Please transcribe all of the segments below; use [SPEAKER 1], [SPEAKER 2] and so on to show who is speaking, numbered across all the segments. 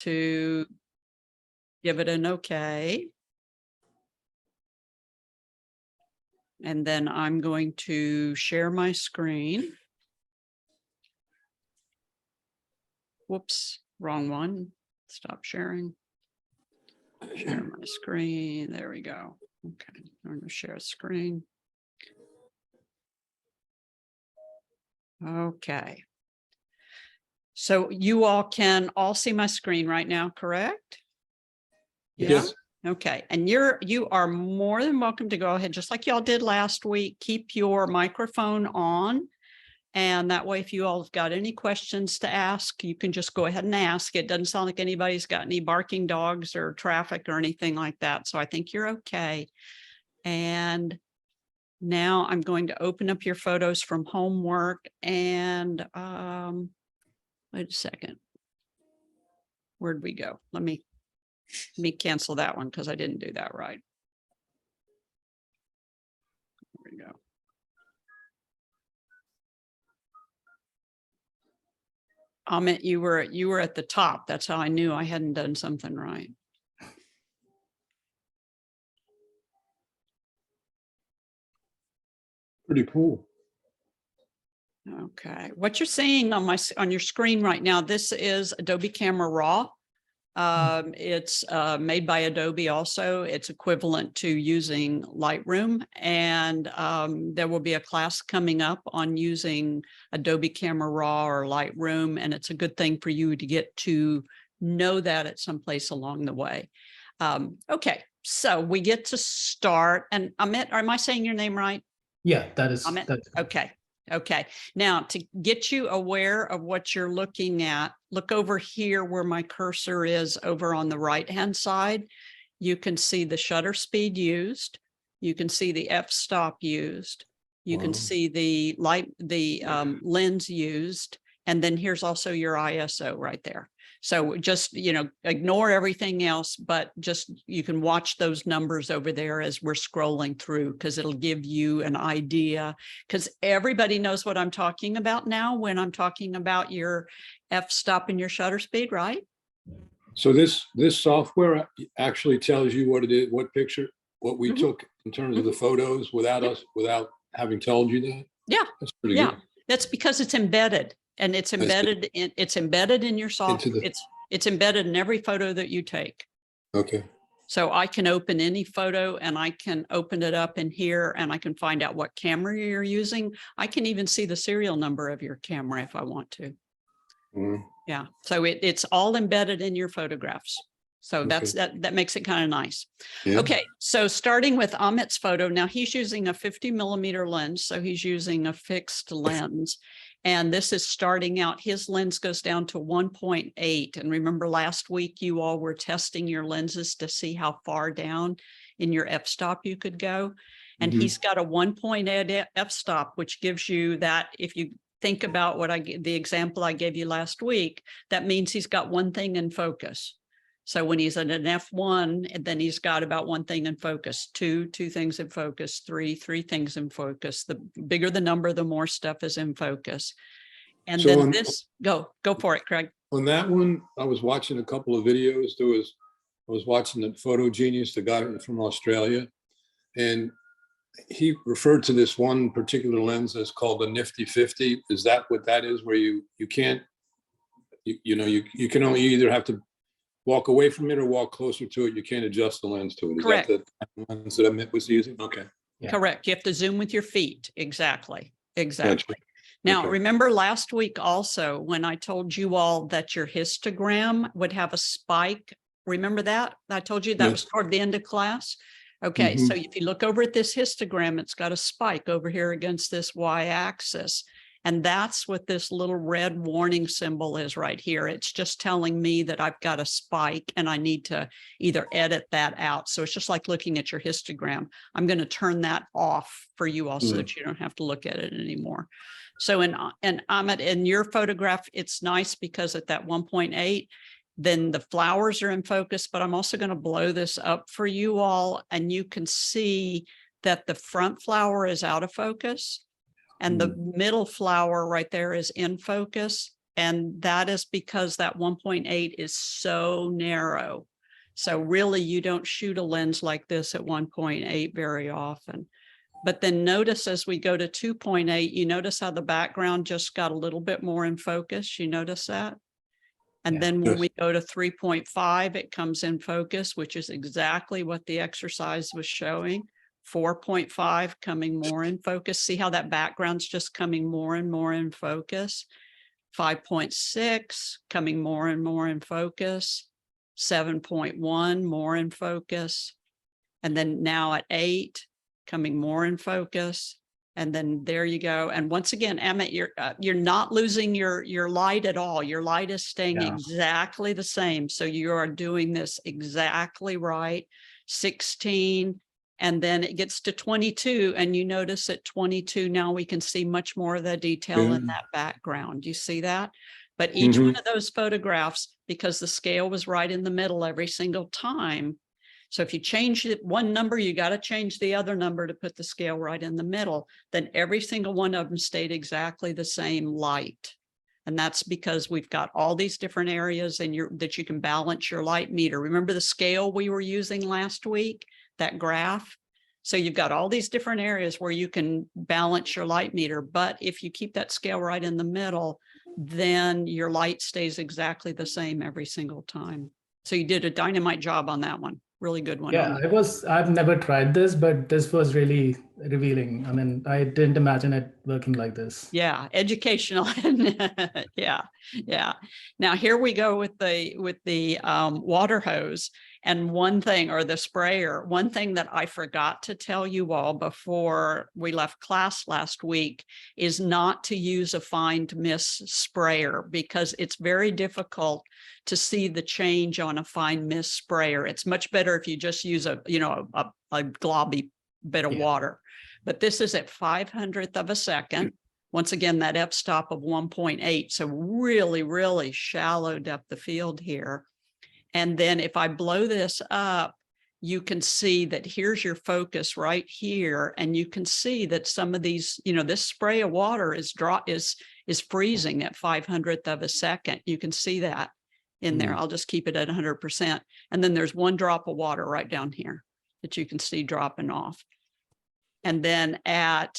[SPEAKER 1] to give it an okay. And then I'm going to share my screen. Whoops, wrong one. Stop sharing. Share my screen. There we go. Okay, I'm going to share screen. Okay. So you all can all see my screen right now, correct?
[SPEAKER 2] Yes.
[SPEAKER 1] Okay. And you are more than welcome to go ahead, just like y'all did last week. Keep your microphone on. And that way, if you all have got any questions to ask, you can just go ahead and ask. It doesn't sound like anybody's got any barking dogs or traffic or anything like that. So I think you're okay. And now I'm going to open up your photos from homework and wait a second. Where'd we go? Let me cancel that one because I didn't do that right. There we go. Amit, you were at the top. That's how I knew I hadn't done something right.
[SPEAKER 2] Pretty cool.
[SPEAKER 1] Okay, what you're seeing on your screen right now, this is Adobe Camera Raw. It's made by Adobe also. It's equivalent to using Lightroom, and there will be a class coming up on using Adobe Camera Raw or Lightroom, and it's a good thing for you to get to know that at some place along the way. Okay, so we get to start, and Amit, am I saying your name right?
[SPEAKER 3] Yeah, that is.
[SPEAKER 1] Amit?
[SPEAKER 3] That's
[SPEAKER 1] Okay. Okay. Now to get you aware of what you're looking at, look over here where my cursor is over on the right-hand side. You can see the shutter speed used. You can see the f-stop used. You can see the lens used. And then here's also your ISO right there. So just, ignore everything else, but just you can watch those numbers over there as we're scrolling through, because it'll give you an idea, because everybody knows what I'm talking about now when I'm talking about your f-stop and your shutter speed, right?
[SPEAKER 2] So this software actually tells you what it is, what we took in terms of the photos without having told you that?
[SPEAKER 1] Yeah.
[SPEAKER 2] That's pretty
[SPEAKER 1] Yeah.
[SPEAKER 2] good.
[SPEAKER 1] That's because it's embedded, and it's embedded in your software. It's embedded in every photo that you take.
[SPEAKER 2] Okay.
[SPEAKER 1] So I can open any photo and I can open it up in here and I can find out what camera you're using. I can even see the serial number of your camera if I want to. Yeah. So it's all embedded in your photographs. So that makes it kind of nice. Yeah. Okay. So starting with Amit's photo, now he's using a 50mm lens. So he's using a fixed lens. And this is starting out, his lens goes down to 1.8. And remember last week, you all were testing your lenses to see how far down in your f-stop you could go. And he's got a 1.8 f-stop, which gives you that, if you think about the example I gave you last week, that means he's got one thing in focus. So when he's at an f1, and then he's got about one thing in focus, two things in focus, three things in focus. The bigger the number, the more stuff is in focus. And so then go for it, Craig.
[SPEAKER 2] On that one, I was watching a couple of videos. I was watching the Photo Genius, the guy from Australia, and he referred to this one particular lens as called the Nifty 50. Is that what that is, where you can't, you can only either have to walk away from it or walk closer to it? You can't adjust the lens to it. Is
[SPEAKER 1] Correct.
[SPEAKER 2] that the lens that Amit was using? Okay.
[SPEAKER 1] Yeah. Correct. You have to zoom with your feet. Exactly.
[SPEAKER 2] Gotcha.
[SPEAKER 1] Now, remember last week also when I told you all that your histogram would have a spike. Remember that? I told you that was toward the end of class. Okay. So if you look over at this histogram, it's got a spike over here against this y-axis. And that's what this little red warning symbol is right here. It's just telling me that I've got a spike and I need to either edit that out. So it's just like looking at your histogram. I'm going to turn that off for you all so that you don't have to look at it anymore. So in Amit, in your photograph, it's nice because at that 1.8, then the flowers are in focus, but I'm also going to blow this up for you all. And you can see that the front flower is out of focus. And the middle flower right there is in focus. And that is because that 1.8 is so narrow. So really you don't shoot a lens like this at 1.8 very often. But then notice as we go to 2.8, you notice how the background just got a little bit more in focus. You notice that? And then when we go to 3.5, it comes in focus, which is exactly what the exercise was showing. 4.5 coming more in focus. See how that background's just coming more and more in focus. 5.6 coming more and more in focus. 7.1 more in focus. And then now at 8, coming more in focus. And then there you go. And once again, Emmett, you're not losing your light at all. Your light is staying exactly the same. So you are doing this exactly right. 16, and then it gets to 22, and you notice at 22 now we can see much more of the detail in that background. You see that? But each one of those photographs, because the scale was right in the middle every single time. So if you change it one number, you got to change the other number to put the scale right in the middle. Then every single one of them stayed exactly the same light. And that's because we've got all these different areas that you can balance your light meter. Remember the scale we were using last week, that graph? So you've got all these different areas where you can balance your light meter. But if you keep that scale right in the middle, then your light stays exactly the same every single time. So you did a dynamite job on that one. Really good one.
[SPEAKER 3] Yeah, I've never tried this, but this was really revealing. I mean, I didn't imagine it working like this.
[SPEAKER 1] Yeah, educational. Yeah. Now here we go with the water hose. And one thing, or the sprayer, one thing that I forgot to tell you all before we left class last week is not to use a find miss sprayer, because it's very difficult to see the change on a find miss sprayer. It's much better if you just use a globby bit of water. But this is at 500th of a second. Once again, that f-stop of 1.8. So really, really shallow depth of field here. And then if I blow this up, you can see that here's your focus right here. And you can see that some of these, this spray of water is freezing at 500th of a second. You can see that in there. I'll just keep it at 100%. And then there's one drop of water right down here that you can see dropping off. And then at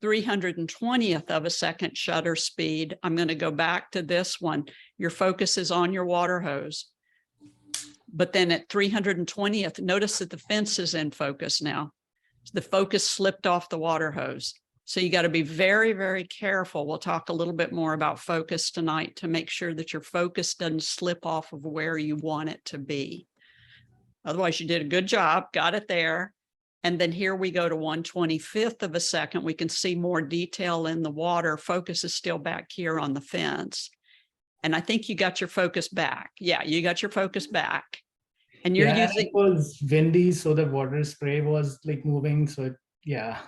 [SPEAKER 1] 320th of a second shutter speed, I'm going to go back to this one. Your focus is on your water hose. But then at 320th, notice that the fence is in focus now. The focus slipped off the water hose. So you got to be very, very careful. We'll talk a little bit more about focus tonight to make sure that your focus doesn't slip off of where you want it to be. Otherwise, you did a good job, got it there. And then here we go to 1/25th of a second. We can see more detail in the water. Focus is still back here on the fence. And I think you got your focus back. Yeah, you got your focus back. And you're using—
[SPEAKER 3] it was windy, so the water spray was like moving. So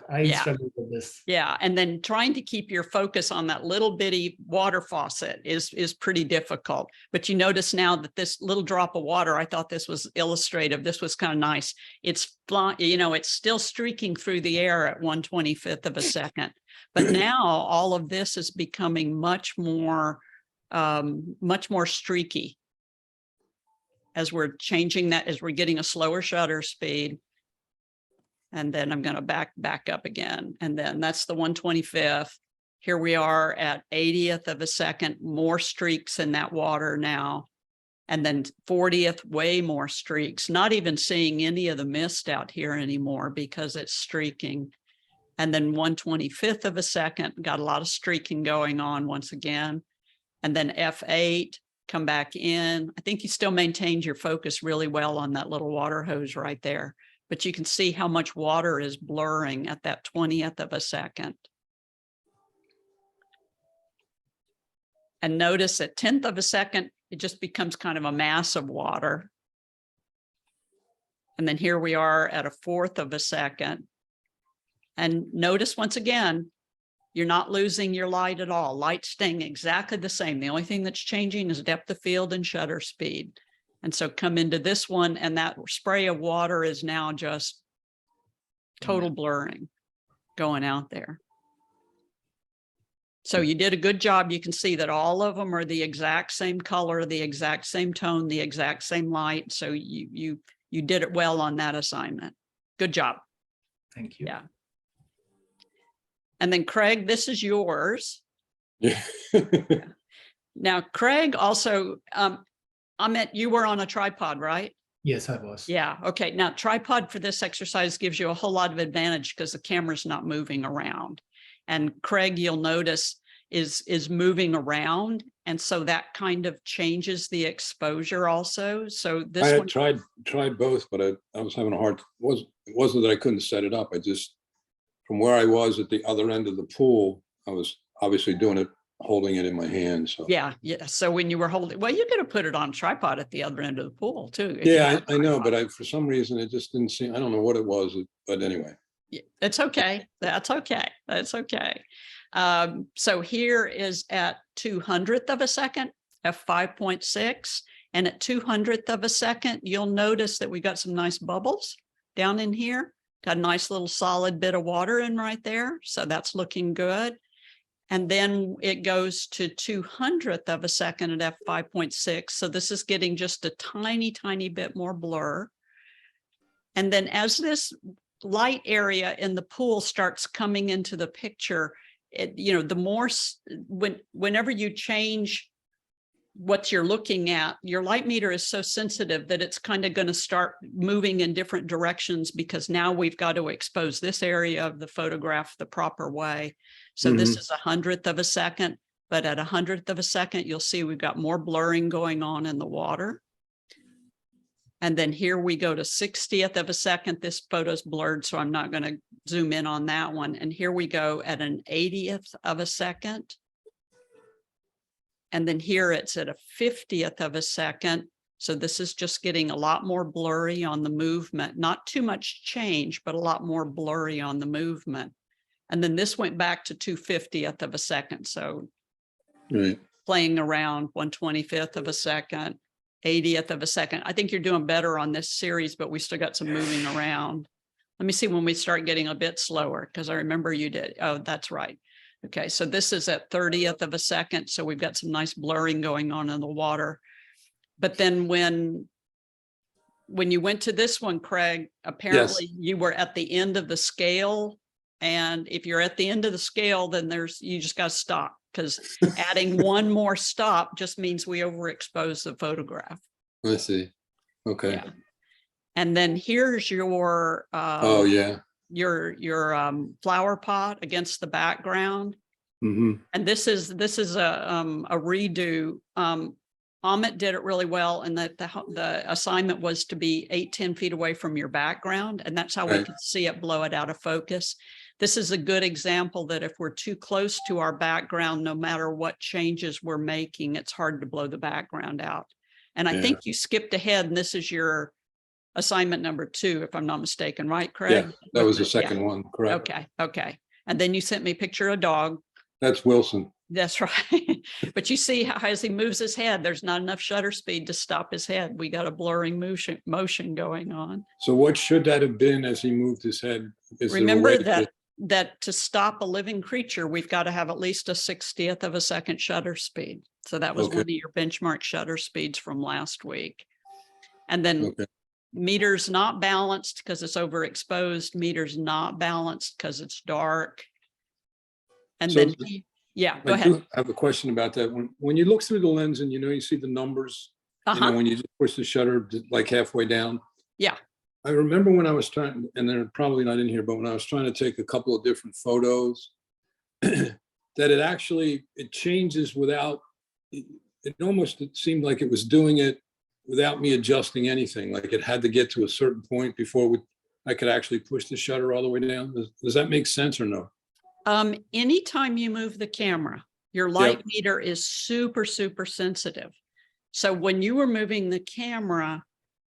[SPEAKER 3] I struggled with this.
[SPEAKER 1] Yeah, and then trying to keep your focus on that little bitty water faucet is pretty difficult. But you notice now that this little drop of water, I thought this was illustrative. This was kind of nice. It's flying, it's still streaking through the air at 1/25th of a second. But now all of this is becoming much more streaky as we're changing that, as we're getting a slower shutter speed. And then I'm going to back up again. And then that's the 1/25th. Here we are at 80th of a second, more streaks in that water now. And then 40th, way more streaks, not even seeing any of the mist out here anymore because it's streaking. And then 1/25th of a second, got a lot of streaking going on once again. And then F8, come back in. I think you still maintained your focus really well on that little water hose right there. But you can see how much water is blurring at that 20th of a second. And notice at 10th of a second, it just becomes kind of a mass of water. And then here we are at 1/4 of a second. And notice once again, you're not losing your light at all. Light staying exactly the same. The only thing that's changing is depth of field and shutter speed. And so come into this one, and that spray of water is now just total blurring going out there. So you did a good job. You can see that all of them are the exact same color, the exact same tone, the exact same light. So you did it well on that assignment. Good job.
[SPEAKER 3] Thank you.
[SPEAKER 1] Yeah. And then Craig, this is yours.
[SPEAKER 2] Yeah.
[SPEAKER 1] Now, Craig also, Amit, you were on a tripod, right?
[SPEAKER 3] Yes, I was.
[SPEAKER 1] Yeah. Okay. Now, tripod for this exercise gives you a whole lot of advantage because the camera's not moving around. And Craig, you'll notice, is moving around. And so that kind of changes the exposure also. So this
[SPEAKER 2] I had
[SPEAKER 1] one,
[SPEAKER 2] tried both, but I was having a hard, it wasn't that I couldn't set it up. I just, from where I was at the other end of the pool, I was obviously doing it, holding it in my hand. So
[SPEAKER 1] yeah. So when you were holding, well, you could have put it on tripod at the other end of the pool too. if you
[SPEAKER 2] yeah,
[SPEAKER 1] had
[SPEAKER 2] I know,
[SPEAKER 1] tripod.
[SPEAKER 2] but for some reason, it just didn't seem, I don't know what it was, but anyway.
[SPEAKER 1] Yeah, it's okay. That's okay. That's okay. So here is at 200th of a second, f5.6. And at 200th of a second, you'll notice that we got some nice bubbles down in here. Got a nice little solid bit of water in right there. So that's looking good. And then it goes to 200th of a second at f5.6. So this is getting just a tiny, tiny bit more blur. And then as this light area in the pool starts coming into the picture, the more, whenever you change what you're looking at, your light meter is so sensitive that it's kind of going to start moving in different directions because now we've got to expose this area of the photograph the proper way. So this is 100th of a second, but at 100th of a second, you'll see we've got more blurring going on in the water. And then here we go to 60th of a second. This photo's blurred, so I'm not going to zoom in on that one. And here we go at an 80th of a second. And then here it's at a 50th of a second. So this is just getting a lot more blurry on the movement, not too much change, but a lot more blurry on the movement. And then this went back to 2/50th of a second. So
[SPEAKER 2] Right.
[SPEAKER 1] playing around 1/25th of a second, 80th of a second. I think you're doing better on this series, but we still got some moving around. Let me see when we start getting a bit slower, because I remember you did. Oh, that's right. Okay, so this is at 30th of a second. So we've got some nice blurring going on in the water. But then when you went to this one, Craig, apparently you were at the end of the scale. And if you're at the end of the scale, then you just got to stop, because adding one more stop just means we overexpose the photograph.
[SPEAKER 2] I see. Okay.
[SPEAKER 1] Yeah. And then here's your
[SPEAKER 2] Oh yeah.
[SPEAKER 1] your flower pot against the background.
[SPEAKER 2] Mm-hmm.
[SPEAKER 1] And this is a redo. Amit did it really well, and that the assignment was to be 8-10 feet away from your background, and that's how we
[SPEAKER 2] Right.
[SPEAKER 1] could see it blow it out of focus. This is a good example that if we're too close to our background, no matter what changes we're making, it's hard to blow the background out. And I
[SPEAKER 2] Yeah.
[SPEAKER 1] think you skipped ahead, and this is your assignment number 2, if I'm not mistaken, right, Craig?
[SPEAKER 2] Yeah, that was the
[SPEAKER 1] Yeah.
[SPEAKER 2] second one, correct?
[SPEAKER 1] Okay. And then you sent me a picture of a dog.
[SPEAKER 2] That's Wilson.
[SPEAKER 1] That's right. But you see how as he moves his head, there's not enough shutter speed to stop his head. We got a blurring motion going on.
[SPEAKER 2] So what should that have been as he moved his head? Is there a
[SPEAKER 1] Remember
[SPEAKER 2] way to
[SPEAKER 1] that to stop a living creature, we've got to have at least a 60th of a second shutter speed. So that was
[SPEAKER 2] Okay.
[SPEAKER 1] one of your benchmark shutter speeds from last week. And then
[SPEAKER 2] Okay.
[SPEAKER 1] meters not balanced because it's overexposed, meters not balanced because it's dark. And
[SPEAKER 2] So
[SPEAKER 1] then, yeah, go ahead.
[SPEAKER 2] I have a question about that. When you look through the lens and you see the numbers, when you just push the shutter like halfway down.
[SPEAKER 1] Yeah.
[SPEAKER 2] I remember when I was trying, and they're probably not in here, but when I was trying to take a couple of different photos, that it changes without, it seemed like it was doing it without me adjusting anything. Like it had to get to a certain point before I could actually push the shutter all the way down. Does that make sense or no?
[SPEAKER 1] Anytime you move the camera, your light meter is super, super sensitive. So when you were moving the camera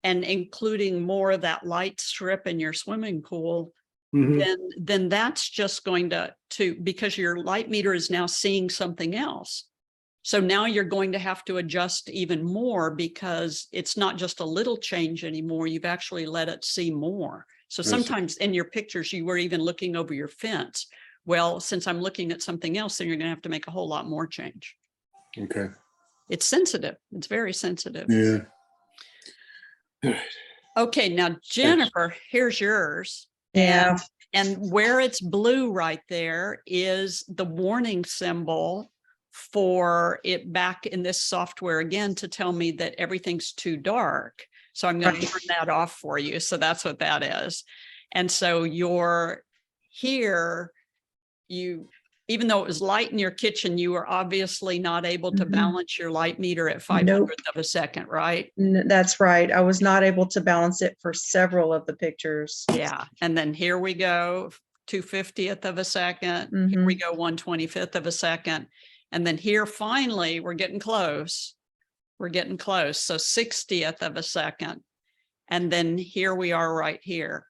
[SPEAKER 1] and including more of that light strip in your swimming pool, then that's just going to because your light meter is now seeing something else. So now you're going to have to adjust even more because it's not just a little change anymore. You've actually let it see more. So sometimes in your pictures, you were even looking over your fence. Well, since I'm looking at something else, then you're going to have to make a whole lot more change.
[SPEAKER 2] Okay.
[SPEAKER 1] It's sensitive. It's very sensitive.
[SPEAKER 2] Yeah.
[SPEAKER 1] Okay, now Jennifer, here's yours.
[SPEAKER 4] Yeah.
[SPEAKER 1] And where it's blue right there is the warning symbol for it back in this software again to tell me that everything's too dark. So I'm going to turn that off for you. So that's what that is. And so you're here, even though it was light in your kitchen, you were obviously not able to balance your light meter at 500th of a second, right?
[SPEAKER 4] That's right. I was not able to balance it for several of the pictures.
[SPEAKER 1] Yeah. And then here we go, 250th of a second. Here we go, 125th of a second. And then here, finally, we're getting close. We're getting close. So 60th of a second. And then here we are right here.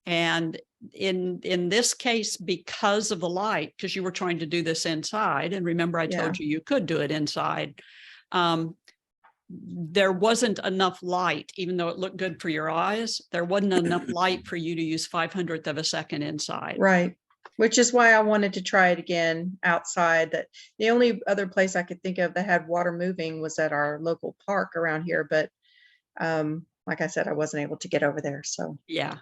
[SPEAKER 1] And in this case, because of the light, because you were trying to do this inside, and remember I told you could do it inside, there wasn't enough light, even though it looked good for your eyes, there wasn't enough light for you to use 500th of a second inside.
[SPEAKER 4] Right. Which is why I wanted to try it again outside. That the only other place I could think of that had water moving was at our local park around here. But like I said, I wasn't able to get over there. So
[SPEAKER 1] yeah.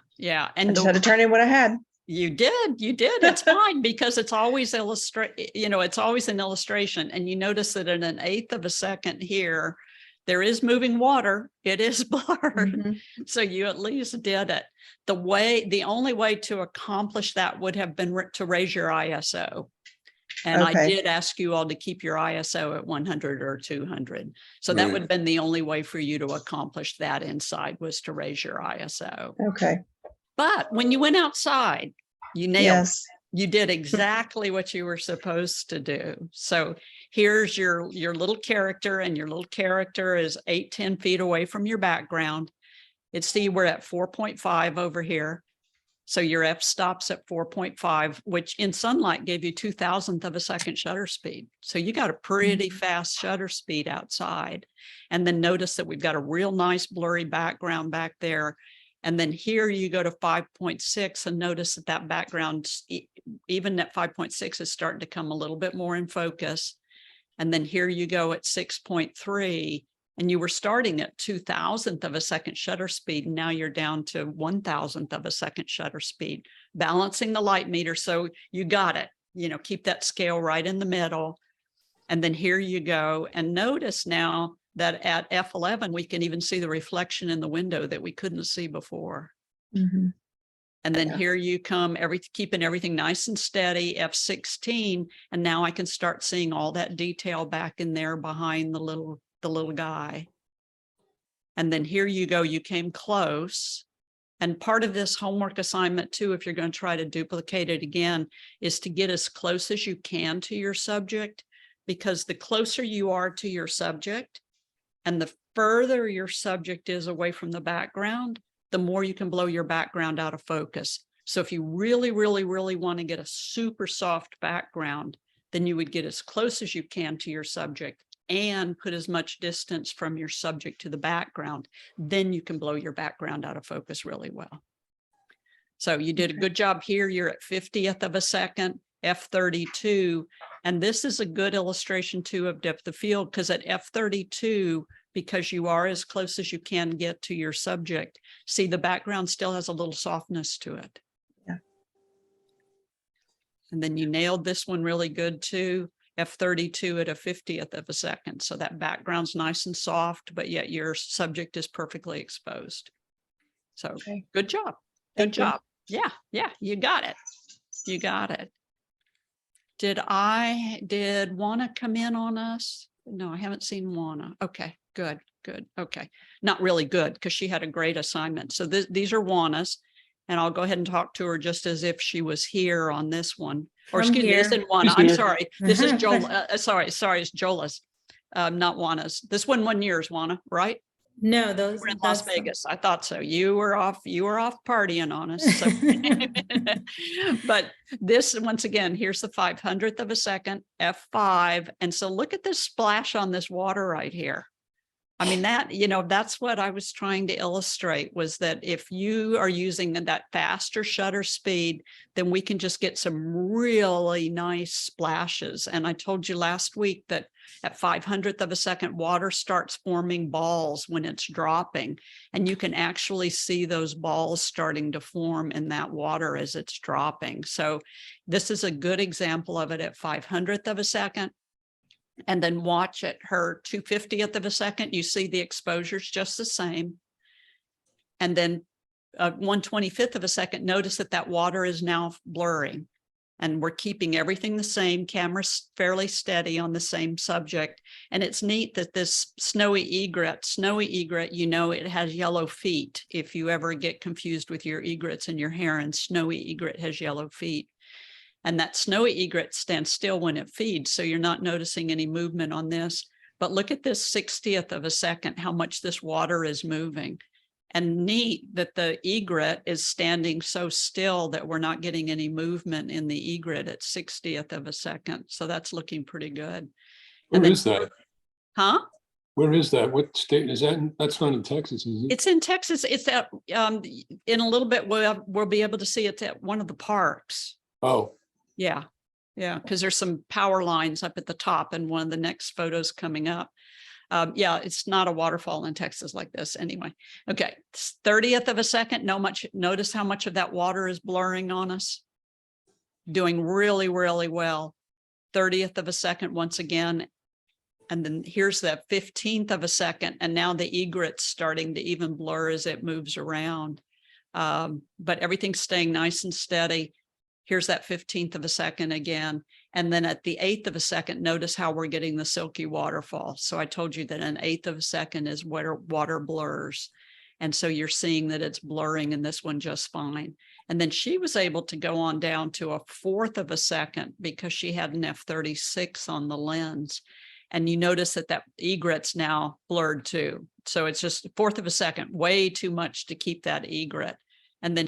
[SPEAKER 4] and I just had to turn in what I had.
[SPEAKER 1] You did. It's fine because it's always it's always an illustration. And you notice that in an 1/8 of a second here, there is moving water. It is blurred. So you at least did it. The only way to accomplish that would have been to raise your ISO. And I did ask you all to keep your ISO at 100 or 200. So that would have been the only way for you to accomplish that inside, was to raise your ISO.
[SPEAKER 4] Okay.
[SPEAKER 1] But when you went outside, you nailed it. You did exactly what you were supposed to do. So here's your little character, and your little character is 8-10 feet away from your background. See, we're at 4.5 over here. So your f-stop's at 4.5, which in sunlight gave you 2,000th of a second shutter speed. So you got a pretty fast shutter speed outside. And then notice that we've got a real nice blurry background back there. And then here you go to 5.6 and notice that background, even at 5.6, is starting to come a little bit more in focus. And then here you go at 6.3. And you were starting at 2,000th of a second shutter speed. And now you're down to 1,000th of a second shutter speed, balancing the light meter. So you got it, keep that scale right in the middle. And then here you go. And notice now that at F11, we can even see the reflection in the window that we couldn't see before. And then here you come, keeping everything nice and steady, F16. And now I can start seeing all that detail back in there behind the little guy. And then here you go, you came close. And part of this homework assignment too, if you're going to try to duplicate it again, is to get as close as you can to your subject, because the closer you are to your subject and the further your subject is away from the background, the more you can blow your background out of focus. So if you really, really, really want to get a super soft background, then you would get as close as you can to your subject and put as much distance from your subject to the background. Then you can blow your background out of focus really well. So you did a good job here. You're at 50th of a second, F32. And this is a good illustration too of depth of field, because at F32, because you are as close as you can get to your subject, see, the background still has a little softness to it. And then you nailed this one really good too. F32 at a 50th of a second. So that background's nice and soft, but yet your subject is perfectly exposed. So good job. Good job. Yeah, you got it. You got it. Did Juana come in on us? No, I haven't seen Juana. Okay, good. Okay. Not really good, because she had a great assignment. So these are Juana's. And I'll go ahead and talk to her just as if she was here on this one. Or excuse me, this isn't Juana. I'm sorry. This is Joel. Sorry, it's Jola's, not Juana's. This one yours, Juana, right?
[SPEAKER 5] No, those
[SPEAKER 1] were in Las Vegas. I thought so. You were off partying on us. So. But this, once again, here's the 500th of a second, F5. And so look at this splash on this water right here. I mean, that, that's what I was trying to illustrate, was that if you are using that faster shutter speed, then we can just get some really nice splashes. And I told you last week that at 500th of a second, water starts forming balls when it's dropping. And you can actually see those balls starting to form in that water as it's dropping. So this is a good example of it at 500th of a second. And then watch at her 250th of a second, you see the exposure's just the same. And then 1/25th of a second, notice that that water is now blurring. And we're keeping everything the same, camera's fairly steady on the same subject. And it's neat that this snowy egret, it has yellow feet. If you ever get confused with your egrets and your herons, snowy egret has yellow feet. And that snowy egret stands still when it feeds, so you're not noticing any movement on this. But look at this 60th of a second, how much this water is moving. And neat that the egret is standing so still that we're not getting any movement in the egret at 60th of a second. So that's looking pretty good.
[SPEAKER 2] Where is that?
[SPEAKER 1] Huh?
[SPEAKER 2] Where is that? What state is that? That's not in Texas, is it?
[SPEAKER 1] It's in Texas. It's at, in a little bit, we'll be able to see it at one of the parks.
[SPEAKER 2] Oh.
[SPEAKER 1] Yeah, because there's some power lines up at the top and one of the next photos coming up. Yeah, it's not a waterfall in Texas like this anyway. Okay, 30th of a second, notice how much of that water is blurring on us. Doing really, really well. 30th of a second once again. And then here's that 15th of a second. And now the egret's starting to even blur as it moves around. But everything's staying nice and steady. Here's that 15th of a second again. And then at the 1/8 of a second, notice how we're getting the silky waterfall. So I told you that an 1/8 of a second is where water blurs. And so you're seeing that it's blurring in this one just fine. And then she was able to go on down to a 1/4 of a second because she had an f/36 on the lens. And you notice that egret's now blurred too. So it's just a 1/4 of a second, way too much to keep that egret. And then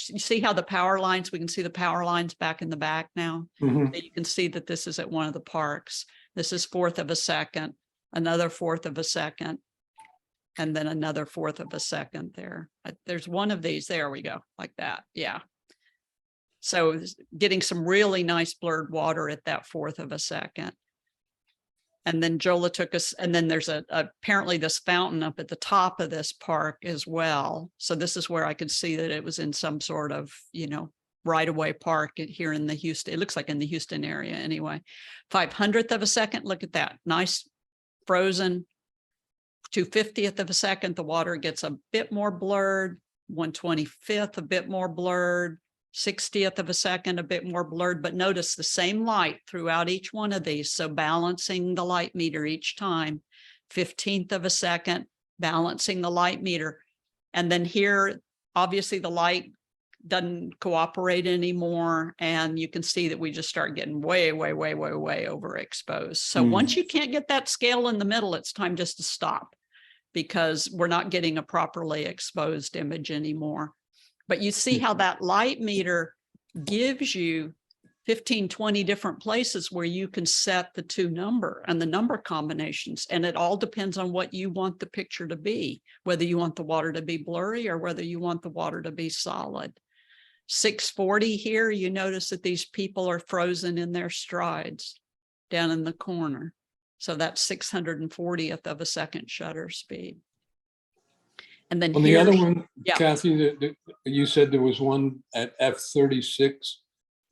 [SPEAKER 1] you see how the power lines, we can see the power lines back in the back now.
[SPEAKER 2] Mhm.
[SPEAKER 1] You can see that this is at one of the parks. This is 1/4 of a second, another 1/4 of a second, and then another 1/4 of a second there. There's one of these, there we go, like that, yeah. So getting some really nice blurred water at that 1/4 of a second. And then Jola took us, and then there's apparently this fountain up at the top of this park as well. So this is where I could see that it was in some sort of, right-of-way park here in the Houston, it looks like in the Houston area anyway. 500th of a second, look at that, nice frozen. 250th of a second, the water gets a bit more blurred. 1/25th, a bit more blurred. 60th of a second, a bit more blurred, but notice the same light throughout each one of these. So balancing the light meter each time. 15th of a second, balancing the light meter. And then here, obviously the light doesn't cooperate anymore. And you can see that we just start getting way, way, way, way, way overexposed. So once you can't get that scale in the middle, it's time just to stop because we're not getting a properly exposed image anymore. But you see how that light meter gives you 15, 20 different places where you can set the number and the number combinations. And it all depends on what you want the picture to be, whether you want the water to be blurry or whether you want the water to be solid. 640 here, you notice that these people are frozen in their strides down in the corner. So that's 640th of a second shutter speed. And then
[SPEAKER 2] On the other
[SPEAKER 1] here's-
[SPEAKER 2] one,
[SPEAKER 1] yeah.
[SPEAKER 2] Kathy, you said there was one at f/36.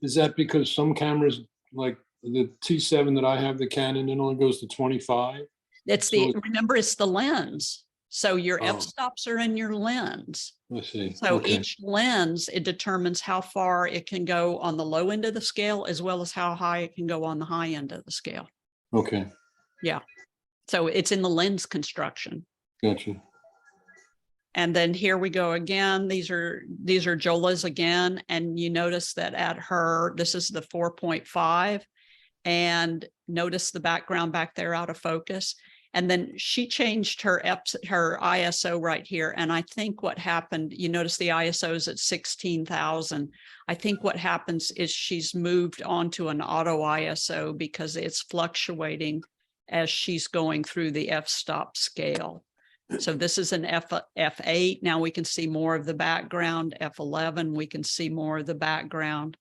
[SPEAKER 2] Is that because some cameras, like the T7 that I have, the Canon, it only goes to 25?
[SPEAKER 1] It's remember, it's the lens. So your
[SPEAKER 2] Oh.
[SPEAKER 1] f-stops are in your lens.
[SPEAKER 2] I see.
[SPEAKER 1] So
[SPEAKER 2] Okay.
[SPEAKER 1] each lens, it determines how far it can go on the low end of the scale, as well as how high it can go on the high end of the scale.
[SPEAKER 2] Okay.
[SPEAKER 1] So it's in the lens construction.
[SPEAKER 2] Gotcha.
[SPEAKER 1] And then here we go again. These are Jola's again. And you notice that at her, this is the 4.5. And notice the background back there out of focus. And then she changed her ISO right here. And I think what happened, you notice the ISO is at 16,000. I think what happens is she's moved on to an auto ISO because it's fluctuating as she's going through the f-stop scale. So this is an F8. Now we can see more of the background. F11, we can see more of the background.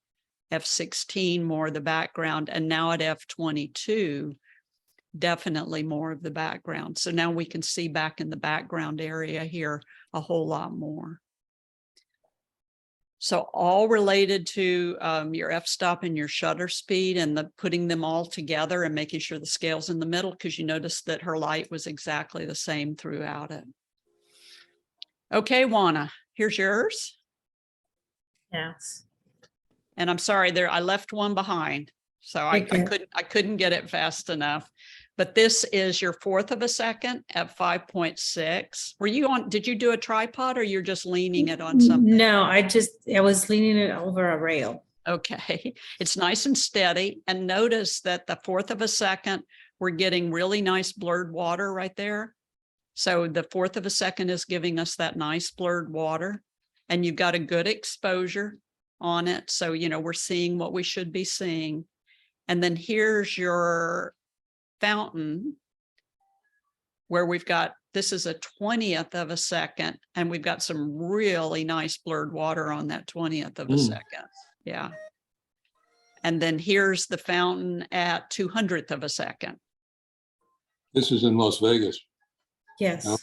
[SPEAKER 1] F16, more of the background. And now at F22, definitely more of the background. So now we can see back in the background area here a whole lot more. So all related to your f-stop and your shutter speed and the putting them all together and making sure the scale's in the middle, because you noticed that her light was exactly the same throughout it. Okay, Juana, here's yours.
[SPEAKER 5] Yes.
[SPEAKER 1] And I'm sorry there, I left one behind. So I couldn't get it fast enough. But this is your 1/4 of a second at 5.6. Were you on, did you do a tripod or you're just leaning it on something?
[SPEAKER 5] No, I was leaning it over a rail.
[SPEAKER 1] Okay, it's nice and steady. And notice that the 1/4 of a second, we're getting really nice blurred water right there. So the 1/4 of a second is giving us that nice blurred water, and you've got a good exposure on it. So, you know, we're seeing what we should be seeing. And then here's your fountain where we've got, this is a 1/20th of a second, and we've got some really nice blurred water on that 1/20th of a second. Yeah. And then here's the fountain at 200th of a second.
[SPEAKER 2] This is in Las Vegas.
[SPEAKER 5] Yes.
[SPEAKER 2] No.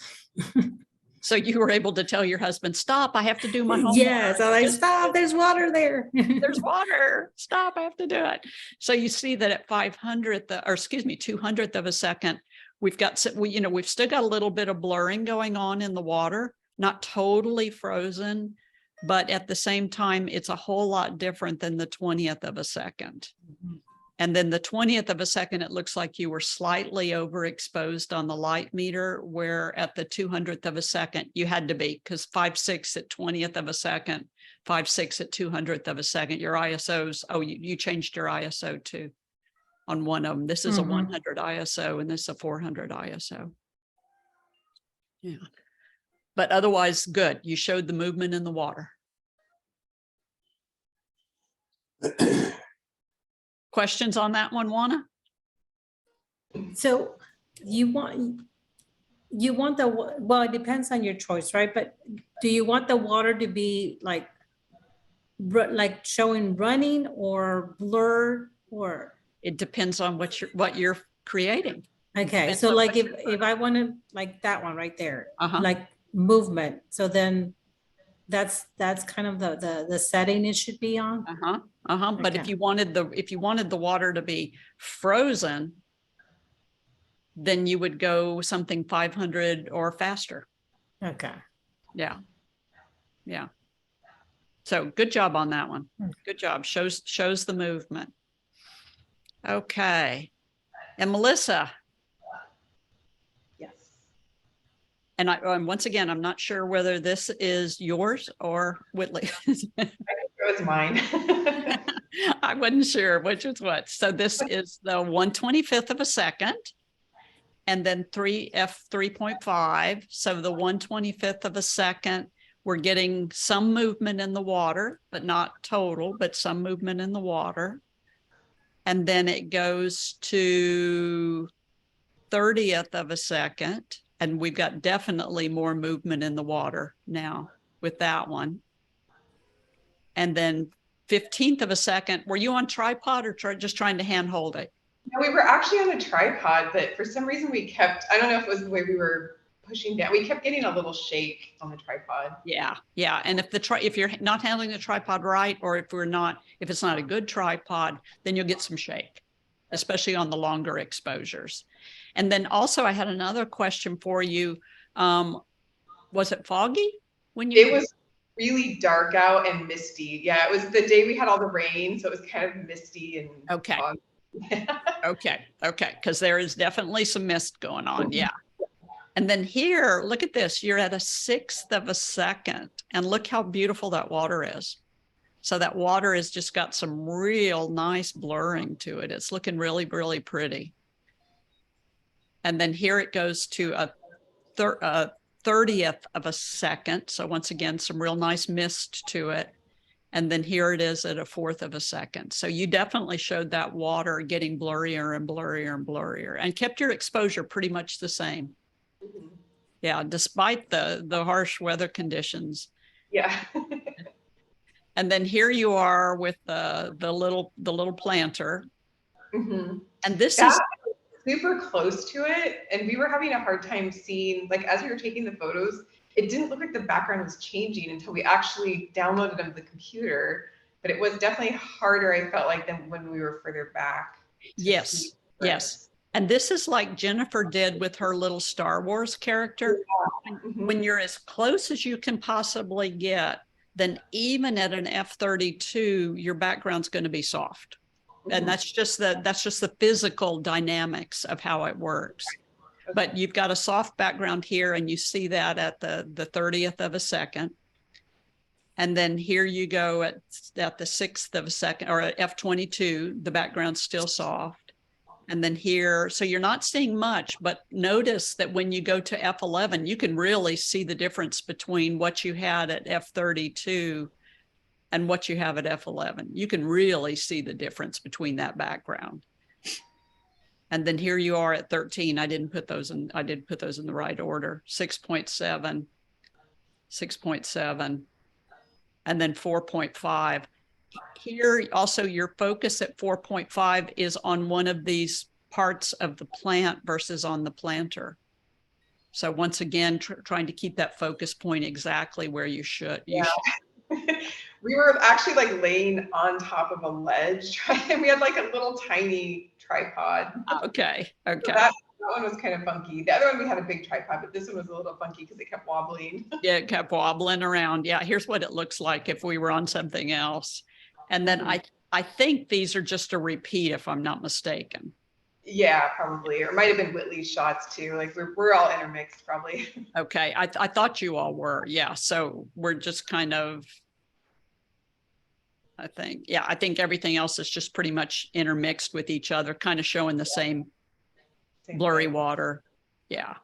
[SPEAKER 1] So you were able to tell your husband, stop, I have to do my homework.
[SPEAKER 5] Yes, I'm like, stop, there's water there.
[SPEAKER 1] There's water, stop, I have to do it. So you see that at 500th, or excuse me, 200th of a second, we've got, we've still got a little bit of blurring going on in the water, not totally frozen, but at the same time, it's a whole lot different than the 20th of a second. And then the 20th of a second, it looks like you were slightly overexposed on the light meter, where at the 200th of a second, you had to be, because 5.6 at 20th of a second, 5.6 at 200th of a second, your ISOs, oh, you changed your ISO too on one of them. This is a 100 ISO and this is a 400 ISO. Yeah, but otherwise good. You showed the movement in the water. Questions on that one, Juana?
[SPEAKER 5] So you want the, well, it depends on your choice, right? But do you want the water to be like showing running or blurred, or?
[SPEAKER 1] It depends on what you're creating.
[SPEAKER 5] Okay,
[SPEAKER 1] Depends
[SPEAKER 5] so
[SPEAKER 1] on
[SPEAKER 5] like
[SPEAKER 1] what
[SPEAKER 5] if I wanted like that one right there,
[SPEAKER 1] Uh-huh.
[SPEAKER 5] like movement, so then that's kind of the setting it should be on.
[SPEAKER 1] But if
[SPEAKER 5] Okay.
[SPEAKER 1] you wanted the water to be frozen, then you would go something 500 or faster.
[SPEAKER 5] Okay.
[SPEAKER 1] Yeah. Yeah. So good job on that one. Good job. Shows the movement. Okay. And Melissa,
[SPEAKER 6] Yes.
[SPEAKER 1] and once again, I'm not sure whether this is yours or Whitley.
[SPEAKER 6] It was mine.
[SPEAKER 1] I wasn't sure which was what. So this is the 1/25th of a second, and then F3.5. So the 1/25th of a second, we're getting some movement in the water, but not total, but some movement in the water. And then it goes to 30th of a second, and we've got definitely more movement in the water now with that one. And then 15th of a second, were you on tripod or just trying to hand hold it?
[SPEAKER 6] No, we were actually on a tripod, but for some reason we kept, I don't know if it was the way we were pushing down, we kept getting a little shake on the tripod.
[SPEAKER 1] Yeah. Yeah. And if you're not handling the tripod right, or if it's not a good tripod, then you'll get some shake, especially on the longer exposures. And then also I had another question for you. Was it foggy when you?
[SPEAKER 6] It was really dark out and misty. Yeah, it was the day we had all the rain, so it was kind of misty and
[SPEAKER 1] Okay.
[SPEAKER 6] foggy.
[SPEAKER 1] Okay. Because there is definitely some mist going on. Yeah. And then here, look at this. You're at a 1/6 of a second, and look how beautiful that water is. So that water has just got some real nice blurring to it. It's looking really, really pretty. And then here it goes to a 30th of a second. So once again, some real nice mist to it. And then here it is at 1/4 of a second. So you definitely showed that water getting blurrier and blurrier and blurrier and kept your exposure pretty much the same.
[SPEAKER 6] Mhm.
[SPEAKER 1] Yeah, despite the harsh weather conditions.
[SPEAKER 6] Yeah.
[SPEAKER 1] And then here you are with the little planter.
[SPEAKER 6] Mhm.
[SPEAKER 1] And this
[SPEAKER 6] That
[SPEAKER 1] is
[SPEAKER 6] was super close to it. And we were having a hard time seeing, like, as we were taking the photos, it didn't look like the background was changing until we actually downloaded them to the computer. But it was definitely harder, I felt like, than when we were further back. to
[SPEAKER 1] yes,
[SPEAKER 6] see the
[SPEAKER 1] yes.
[SPEAKER 6] difference.
[SPEAKER 1] And this is like Jennifer did with her little Star Wars character.
[SPEAKER 6] Mhm.
[SPEAKER 1] When you're as close as you can possibly get, then even at an F32, your background's going to be soft. And
[SPEAKER 6] Mhm.
[SPEAKER 1] that's just the physical dynamics of how it works. But you've got a soft background here, and you see that at the 30th of a second. And then here you go at the 6th of a second, or at F22, the background's still soft. And then here, so you're not seeing much, but notice that when you go to F11, you can really see the difference between what you had at F32 and what you have at F11. You can really see the difference between that background. And then here you are at 13. I did put those in the right order. 6.7, 6.7, and then 4.5. Here also your focus at 4.5 is on one of these parts of the plant versus on the planter. So once again, trying to keep that focus point exactly where you should.
[SPEAKER 6] We were actually like laying on top of a ledge, and we had like a little tiny tripod.
[SPEAKER 1] Okay.
[SPEAKER 6] So
[SPEAKER 1] Okay.
[SPEAKER 6] that one was kind of funky. The other one we had a big tripod, but this one was a little funky because it kept wobbling.
[SPEAKER 1] Yeah, it kept wobbling around. Yeah, here's what it looks like if we were on something else. And then I think these are just a repeat, if I'm not mistaken.
[SPEAKER 6] Yeah, probably. Or it might have been Whitley's shots too. Like we're all intermixed probably.
[SPEAKER 1] Okay, I thought you all were. Yeah, so we're just kind of, I think everything else is just pretty much intermixed with each other, kind of showing the same blurry
[SPEAKER 6] thing.
[SPEAKER 1] water. Yeah.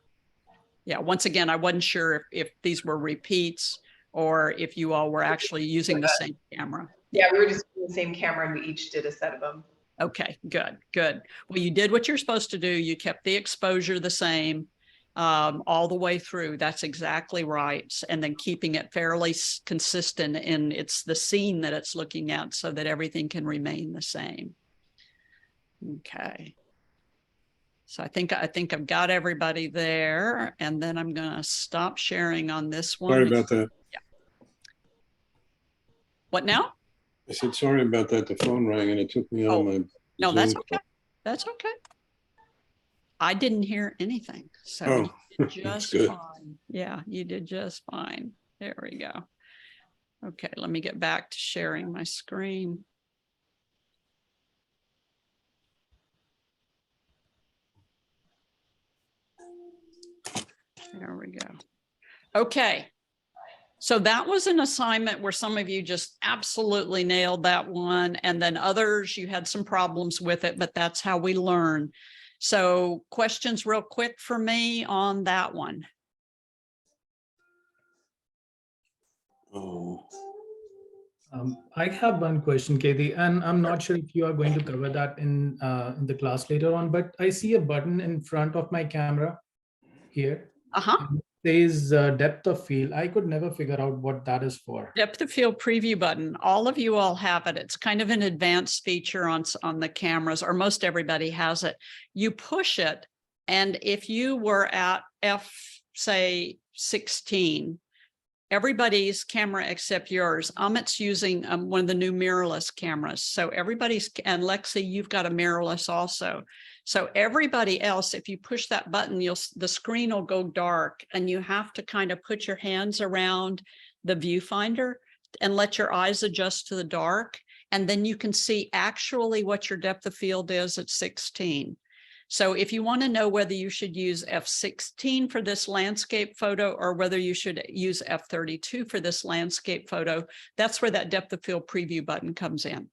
[SPEAKER 1] Yeah. Once again, I wasn't sure if these were repeats or if you all were actually using the same camera.
[SPEAKER 6] Yeah, we were just using the same camera, and we each did a set of them.
[SPEAKER 1] Okay, good, good. Well, you did what you're supposed to do. You kept the exposure the same all the way through. That's exactly right. And then keeping it fairly consistent in it's the scene that it's looking at so that everything can remain the same. Okay. So I think I've got everybody there, and then I'm going to stop sharing on this one.
[SPEAKER 2] Sorry about that.
[SPEAKER 1] Yeah. What now?
[SPEAKER 2] I said, sorry about that. The phone rang and it took me out of my.
[SPEAKER 1] No, that's
[SPEAKER 2] Zoom
[SPEAKER 1] okay. That's okay. I didn't hear anything. So
[SPEAKER 2] Oh,
[SPEAKER 1] you did
[SPEAKER 2] that's
[SPEAKER 1] just
[SPEAKER 2] good.
[SPEAKER 1] fine. Yeah, you did just fine. There we go. Okay, let me get back to sharing my screen. There we go. Okay. So that was an assignment where some of you just absolutely nailed that one. And then others, you had some problems with it, but that's how we learn. So questions real quick for me on that one.
[SPEAKER 2] Oh,
[SPEAKER 3] I have one question, Katie, and I'm not sure if you are going to cover that in the class later on, but I see a button in front of my camera here.
[SPEAKER 1] Uh-huh.
[SPEAKER 3] It says depth of field. I could never figure out what that is for.
[SPEAKER 1] Depth of field preview button. All of you all have it. It's kind of an advanced feature on the cameras, or most everybody has it. You push it, and if you were at say 16, everybody's camera except yours. Amit's using one of the new mirrorless cameras. So everybody's, and Lexi, you've got a mirrorless also. So everybody else, if you push that button, the screen will go dark, and you have to kind of put your hands around the viewfinder and let your eyes adjust to the dark. And then you can see actually what your depth of field is at 16. So if you want to know whether you should use F16 for this landscape photo or whether you should use F32 for this landscape photo, that's where that depth of field preview button comes in.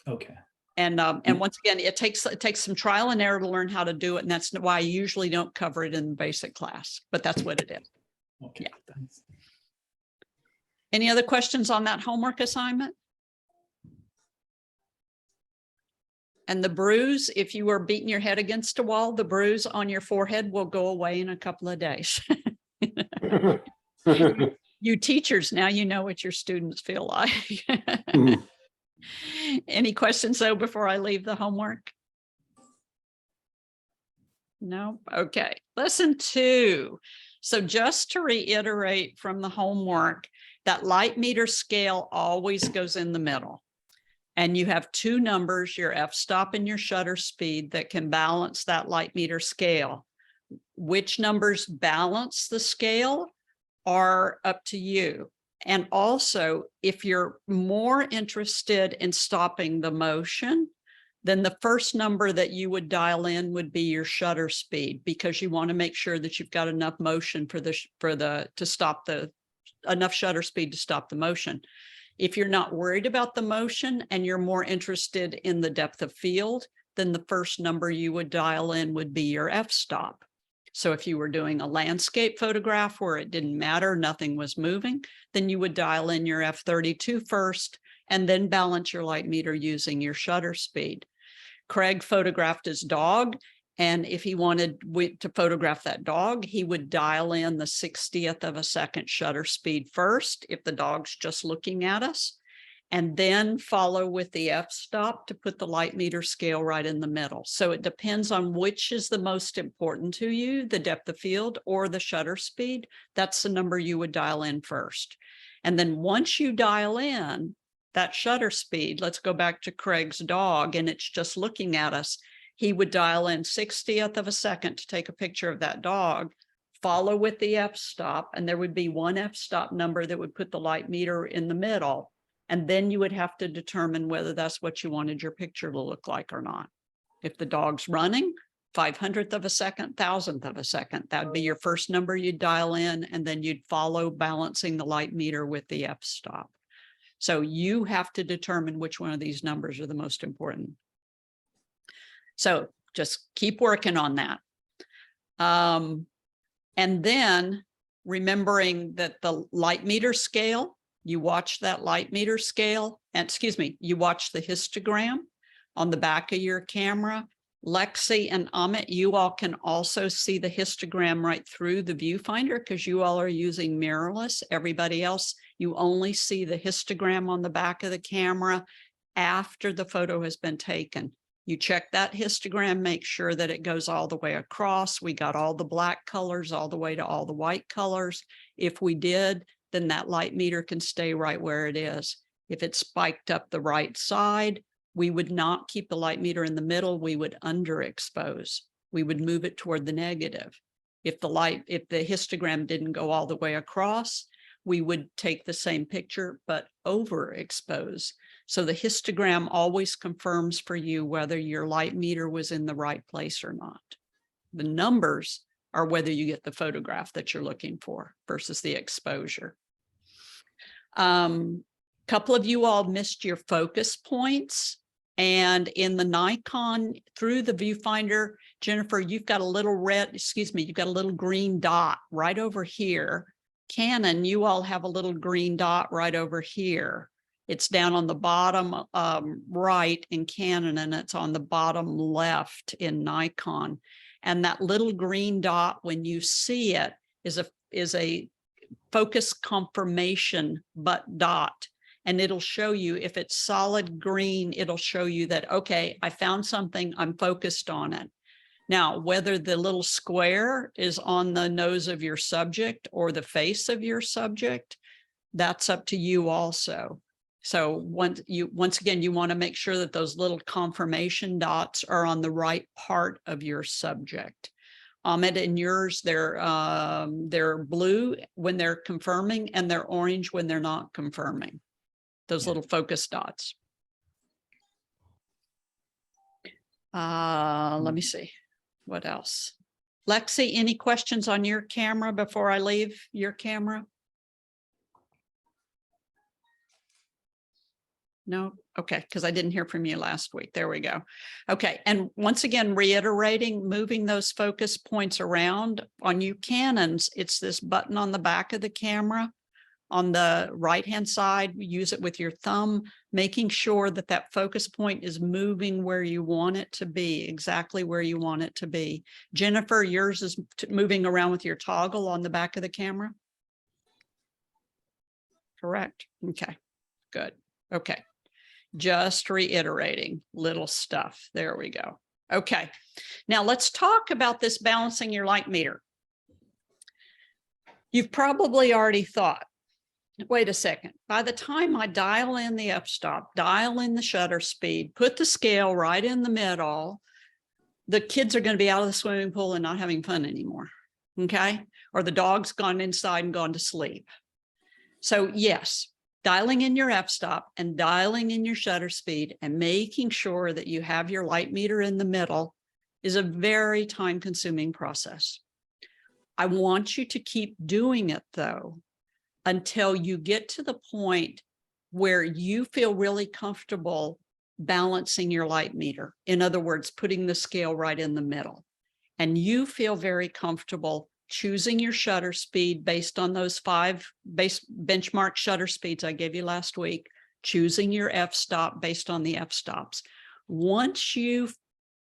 [SPEAKER 3] Okay.
[SPEAKER 1] And once again, it takes some trial and error to learn how to do it. And that's why I usually don't cover it in the basic class, but that's what it is.
[SPEAKER 3] Okay.
[SPEAKER 1] Yeah.
[SPEAKER 3] Thanks.
[SPEAKER 1] Any other questions on that homework assignment? And the bruise, if you were beating your head against a wall, the bruise on your forehead will go away in a couple of days. You teachers, now you know what your students feel like. Any questions though before I leave the homework? No? Okay. Lesson 2. So just to reiterate from the homework, that light meter scale always goes in the middle. And you have 2 numbers, your f-stop and your shutter speed, that can balance that light meter scale. Which numbers balance the scale are up to you. And also, if you're more interested in stopping the motion, then the first number that you would dial in would be your shutter speed, because you want to make sure that you've got enough motion enough shutter speed to stop the motion. If you're not worried about the motion and you're more interested in the depth of field, then the first number you would dial in would be your f-stop. So if you were doing a landscape photograph where it didn't matter, nothing was moving, then you would dial in your f32 first and then balance your light meter using your shutter speed. Craig photographed his dog, and if he wanted to photograph that dog, he would dial in the 60th of a second shutter speed first if the dog's just looking at us, and then follow with the f-stop to put the light meter scale right in the middle. So it depends on which is the most important to you, the depth of field or the shutter speed. That's the number you would dial in first. And then once you dial in that shutter speed, let's go back to Craig's dog, and it's just looking at us. He would dial in 60th of a second to take a picture of that dog, follow with the f-stop, and there would be one f-stop number that would put the light meter in the middle. And then you would have to determine whether that's what you wanted your picture to look like or not. If the dog's running, 500th of a second, 1000th of a second, that'd be your first number you'd dial in, and then you'd follow balancing the light meter with the f-stop. So you have to determine which one of these numbers are the most important. So just keep working on that. And then remembering that the light meter scale, you watch that light meter scale, and you watch the histogram on the back of your camera. Lexi and Amit, you all can also see the histogram right through the viewfinder because you all are using mirrorless. Everybody else, you only see the histogram on the back of the camera after the photo has been taken. You check that histogram, make sure that it goes all the way across. We got all the black colors all the way to all the white colors. If we did, then that light meter can stay right where it is. If it spiked up the right side, we would not keep the light meter in the middle. We would underexpose. We would move it toward the negative. If the histogram didn't go all the way across, we would take the same picture, but overexpose. So the histogram always confirms for you whether your light meter was in the right place or not. The numbers are whether you get the photograph that you're looking for versus the exposure. Couple of you all missed your focus points. And in the Nikon, through the viewfinder, Jennifer, you've got a little you've got a little green dot right over here. Canon, you all have a little green dot right over here. It's down on the bottom right in Canon, and it's on the bottom left in Nikon. And that little green dot, when you see it, is a focus confirmation dot. And it'll show you, if it's solid green, it'll show you that, okay, I found something, I'm focused on it. Now, whether the little square is on the nose of your subject or the face of your subject, that's up to you also. So once again, you want to make sure that those little confirmation dots are on the right part of your subject. Amit, in yours, they're blue when they're confirming and they're orange when they're not confirming. Those little focus dots. Let me see. What else? Lexi, any questions on your camera before I leave your camera? No? Okay, because I didn't hear from you last week. There we go. Okay, and once again, reiterating, moving those focus points around. On you Canons, it's this button on the back of the camera. on the right-hand side, use it with your thumb, making sure that that focus point is moving where you want it to be, exactly where you want it to be. Jennifer, yours is moving around with your toggle on the back of the camera? Correct. Okay, good. Okay. Just reiterating little stuff. There we go. Okay. Now let's talk about this balancing your light meter. You've probably already thought, wait a second, by the time I dial in the f-stop, dial in the shutter speed, put the scale right in the middle, the kids are going to be out of the swimming pool and not having fun anymore. Okay. Or the dog's gone inside and gone to sleep. So yes, dialing in your f-stop and dialing in your shutter speed and making sure that you have your light meter in the middle is a very time-consuming process. I want you to keep doing it though, until you get to the point where you feel really comfortable balancing your light meter. In other words, putting the scale right in the middle. And you feel very comfortable choosing your shutter speed based on those 5 benchmark shutter speeds I gave you last week, choosing your f-stop based on the f-stops. Once you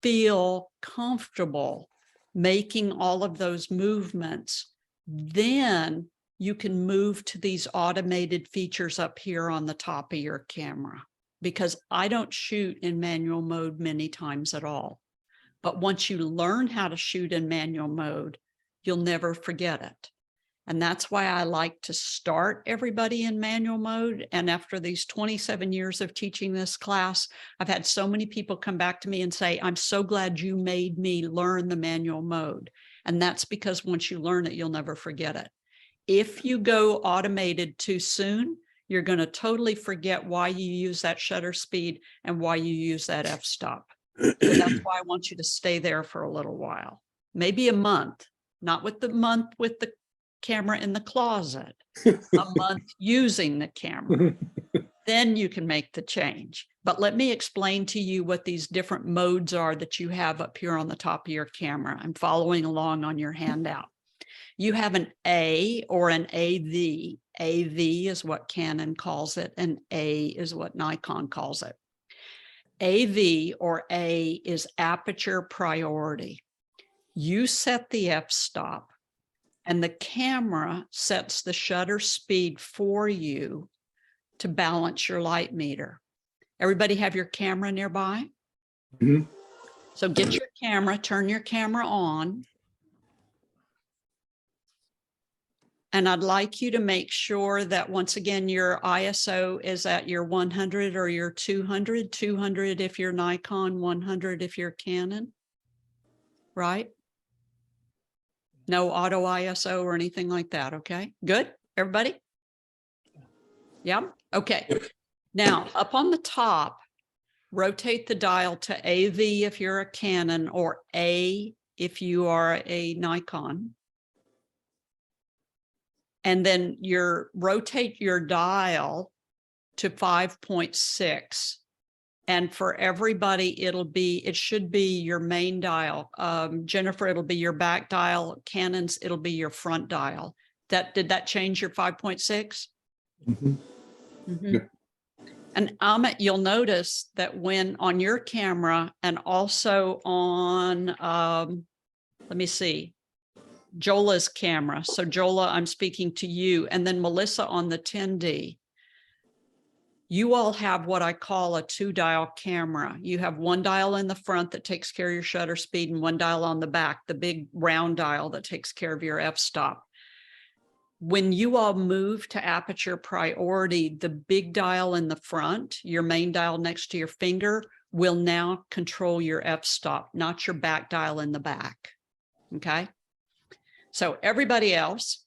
[SPEAKER 1] feel comfortable making all of those movements, then you can move to these automated features up here on the top of your camera, because I don't shoot in manual mode many times at all. But once you learn how to shoot in manual mode, you'll never forget it. And that's why I like to start everybody in manual mode. And after these 27 years of teaching this class, I've had so many people come back to me and say, I'm so glad you made me learn the manual mode. And that's because once you learn it, you'll never forget it. If you go automated too soon, you're going to totally forget why you use that shutter speed and why you use that f-stop. So that's why I want you to stay there for a little while, maybe a month. Not with the month with the camera in the closet, a month using the camera. Then you can make the change. But let me explain to you what these different modes are that you have up here on the top of your camera. I'm following along on your handout. You have an A or an AV. AV is what Canon calls it, and A is what Nikon calls it. AV or A is aperture priority. You set the f-stop and the camera sets the shutter speed for you to balance your light meter. Everybody have your camera nearby?
[SPEAKER 2] Mhm.
[SPEAKER 1] So get your camera, turn your camera on. And I'd like you to make sure that once again, your ISO is at your 100 or your 200, 200 if you're Nikon, 100 if you're Canon, right? No auto ISO or anything like that. Okay, good. Everybody? Yeah. Okay. Now up on the top, rotate the dial to AV if you're a Canon or A if you are a Nikon. And then rotate your dial to 5.6. And for everybody, it should be your main dial. Jennifer, it'll be your back dial. Canon's, it'll be your front dial. Did that change your 5.6?
[SPEAKER 2] Mhm.
[SPEAKER 1] Mm-hmm.
[SPEAKER 2] Yeah.
[SPEAKER 1] And Amit, you'll notice that when on your camera and also on, let me see, Jola's camera. So Jola, I'm speaking to you, and then Melissa on the 10D. You all have what I call a 2-dial camera. You have one dial in the front that takes care of your shutter speed and one dial on the back, the big round dial that takes care of your f-stop. When you all move to aperture priority, the big dial in the front, your main dial next to your finger, will now control your f-stop, not your back dial in the back. Okay. So everybody else,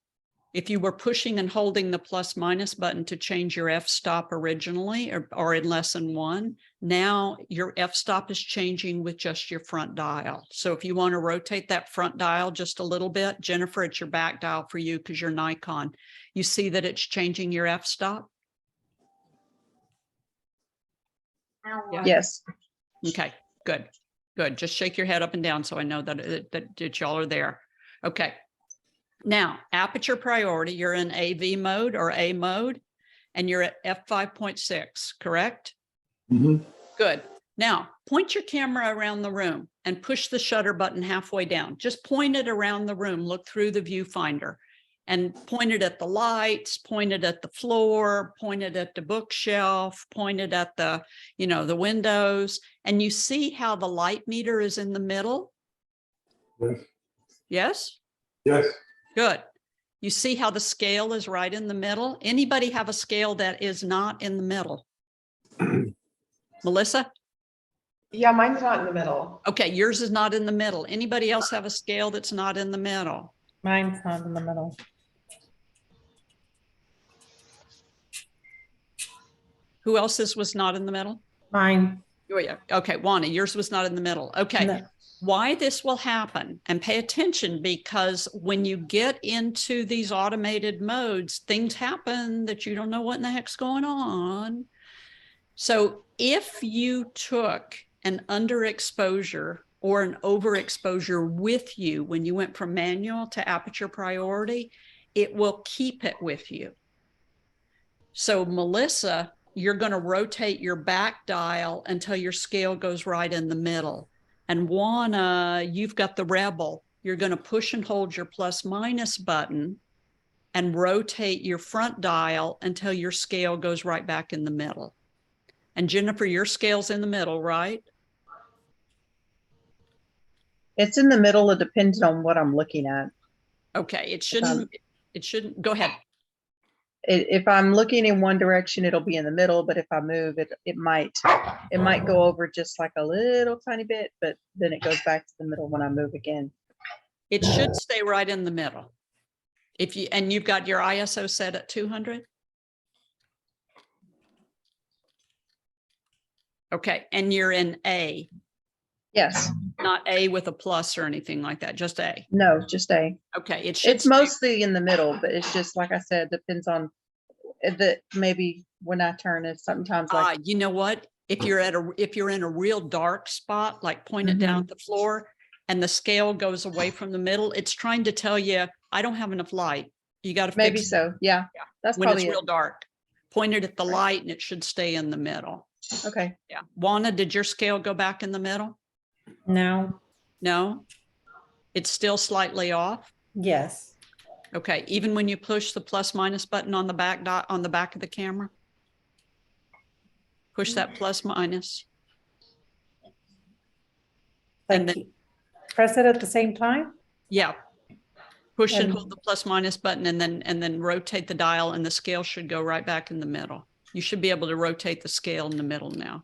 [SPEAKER 1] if you were pushing and holding the plus minus button to change your f-stop originally or in lesson 1, now your f-stop is changing with just your front dial. So if you want to rotate that front dial just a little bit, Jennifer, it's your back dial for you because you're Nikon. You see that it's changing your f-stop? Yeah.
[SPEAKER 4] Yes.
[SPEAKER 1] Okay, good, good. Just shake your head up and down so I know that y'all are there. Okay. Now, aperture priority, you're in AV mode or A mode, and you're at f5.6, correct? Good. Now, point your camera around the room and push the shutter button halfway down. Just point it around the room, look through the viewfinder and point it at the lights, point it at the floor, point it at the bookshelf, point it at the, the windows, and you see how the light meter is in the middle?
[SPEAKER 2] Yes.
[SPEAKER 1] Yes?
[SPEAKER 2] Yes.
[SPEAKER 1] Good. You see how the scale is right in the middle? Anybody have a scale that is not in the middle? Melissa?
[SPEAKER 6] Yeah, mine's not in the middle.
[SPEAKER 1] Okay, yours is not in the middle. Anybody else have a scale that's not in the middle?
[SPEAKER 5] Mine's not in the middle.
[SPEAKER 1] Who else's was not in the middle?
[SPEAKER 5] Mine.
[SPEAKER 1] Oh, yeah. Okay, Wanda, yours was not in the middle. Okay.
[SPEAKER 5] No.
[SPEAKER 1] Why this will happen, and pay attention, because when you get into these automated modes, things happen that you don't know what in the heck's going on. So if you took an underexposure or an overexposure with you when you went from manual to aperture priority, it will keep it with you. So Melissa, you're going to rotate your back dial until your scale goes right in the middle. And Juana, you've got the Rebel. You're going to push and hold your plus minus button and rotate your front dial until your scale goes right back in the middle. And Jennifer, your scale's in the middle, right?
[SPEAKER 4] It's in the middle. It depends on what I'm looking at.
[SPEAKER 1] Okay, it shouldn't, go ahead.
[SPEAKER 4] If I'm looking in one direction, it'll be in the middle, but if I move it, it might go over just like a little tiny bit, but then it goes back to the middle when I move again.
[SPEAKER 1] It should stay right in the middle. And you've got your ISO set at 200? Okay, and you're in A,
[SPEAKER 4] Yes.
[SPEAKER 1] not A with a plus or anything like that, just A.
[SPEAKER 4] No, just A.
[SPEAKER 1] Okay, it should
[SPEAKER 4] It's
[SPEAKER 1] stay-
[SPEAKER 4] mostly in the middle, but it's just like I said, depends on that. Maybe when I turn it, sometimes like
[SPEAKER 1] you know what? If you're in a real dark spot, like point it down at the floor and the scale goes away from the middle, it's trying to tell you, I don't have enough light. You got to
[SPEAKER 4] maybe
[SPEAKER 1] fix it
[SPEAKER 4] so. Yeah, that's
[SPEAKER 1] when it's
[SPEAKER 4] probably
[SPEAKER 1] real
[SPEAKER 4] it.
[SPEAKER 1] dark. Point it at the light and it should stay in the middle.
[SPEAKER 4] Okay.
[SPEAKER 1] Yeah. Juana, did your scale go back in the middle?
[SPEAKER 5] No.
[SPEAKER 1] No? It's still slightly off?
[SPEAKER 5] Yes.
[SPEAKER 1] Okay, even when you push the plus minus button on the back on the back of the camera? Push that plus minus. And
[SPEAKER 5] Like
[SPEAKER 1] then-
[SPEAKER 5] press it at the same time?
[SPEAKER 1] Yeah. Push and
[SPEAKER 5] And-
[SPEAKER 1] hold the plus minus button and then rotate the dial and the scale should go right back in the middle. You should be able to rotate the scale in the middle now.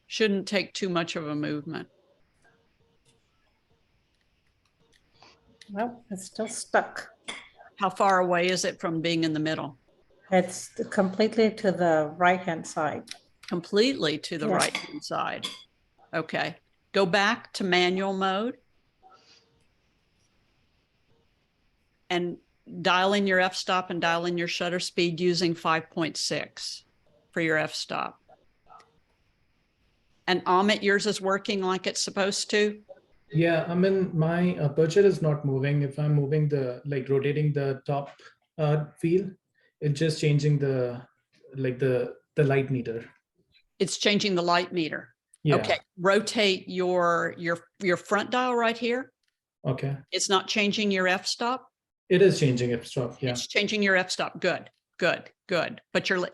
[SPEAKER 1] Shouldn't take too much of a movement.
[SPEAKER 5] Well, it's still stuck.
[SPEAKER 1] How far away is it from being in the middle?
[SPEAKER 5] It's completely to the right-hand side.
[SPEAKER 1] Completely to the
[SPEAKER 5] Yes.
[SPEAKER 1] right-hand side. Okay, go back to manual mode. And dial in your f-stop and dial in your shutter speed using 5.6 for your f-stop. And Amit, yours is working like it's supposed to?
[SPEAKER 3] Yeah, I mean, my aperture is not moving. If I'm moving rotating the top wheel, it's just changing the light meter.
[SPEAKER 1] It's changing the light meter.
[SPEAKER 3] Yeah.
[SPEAKER 1] Okay, rotate your front dial right here.
[SPEAKER 3] Okay.
[SPEAKER 1] It's not changing your f-stop.
[SPEAKER 3] It is changing f-stop. Yeah.
[SPEAKER 1] It's changing your f-stop. Good, good, good. But your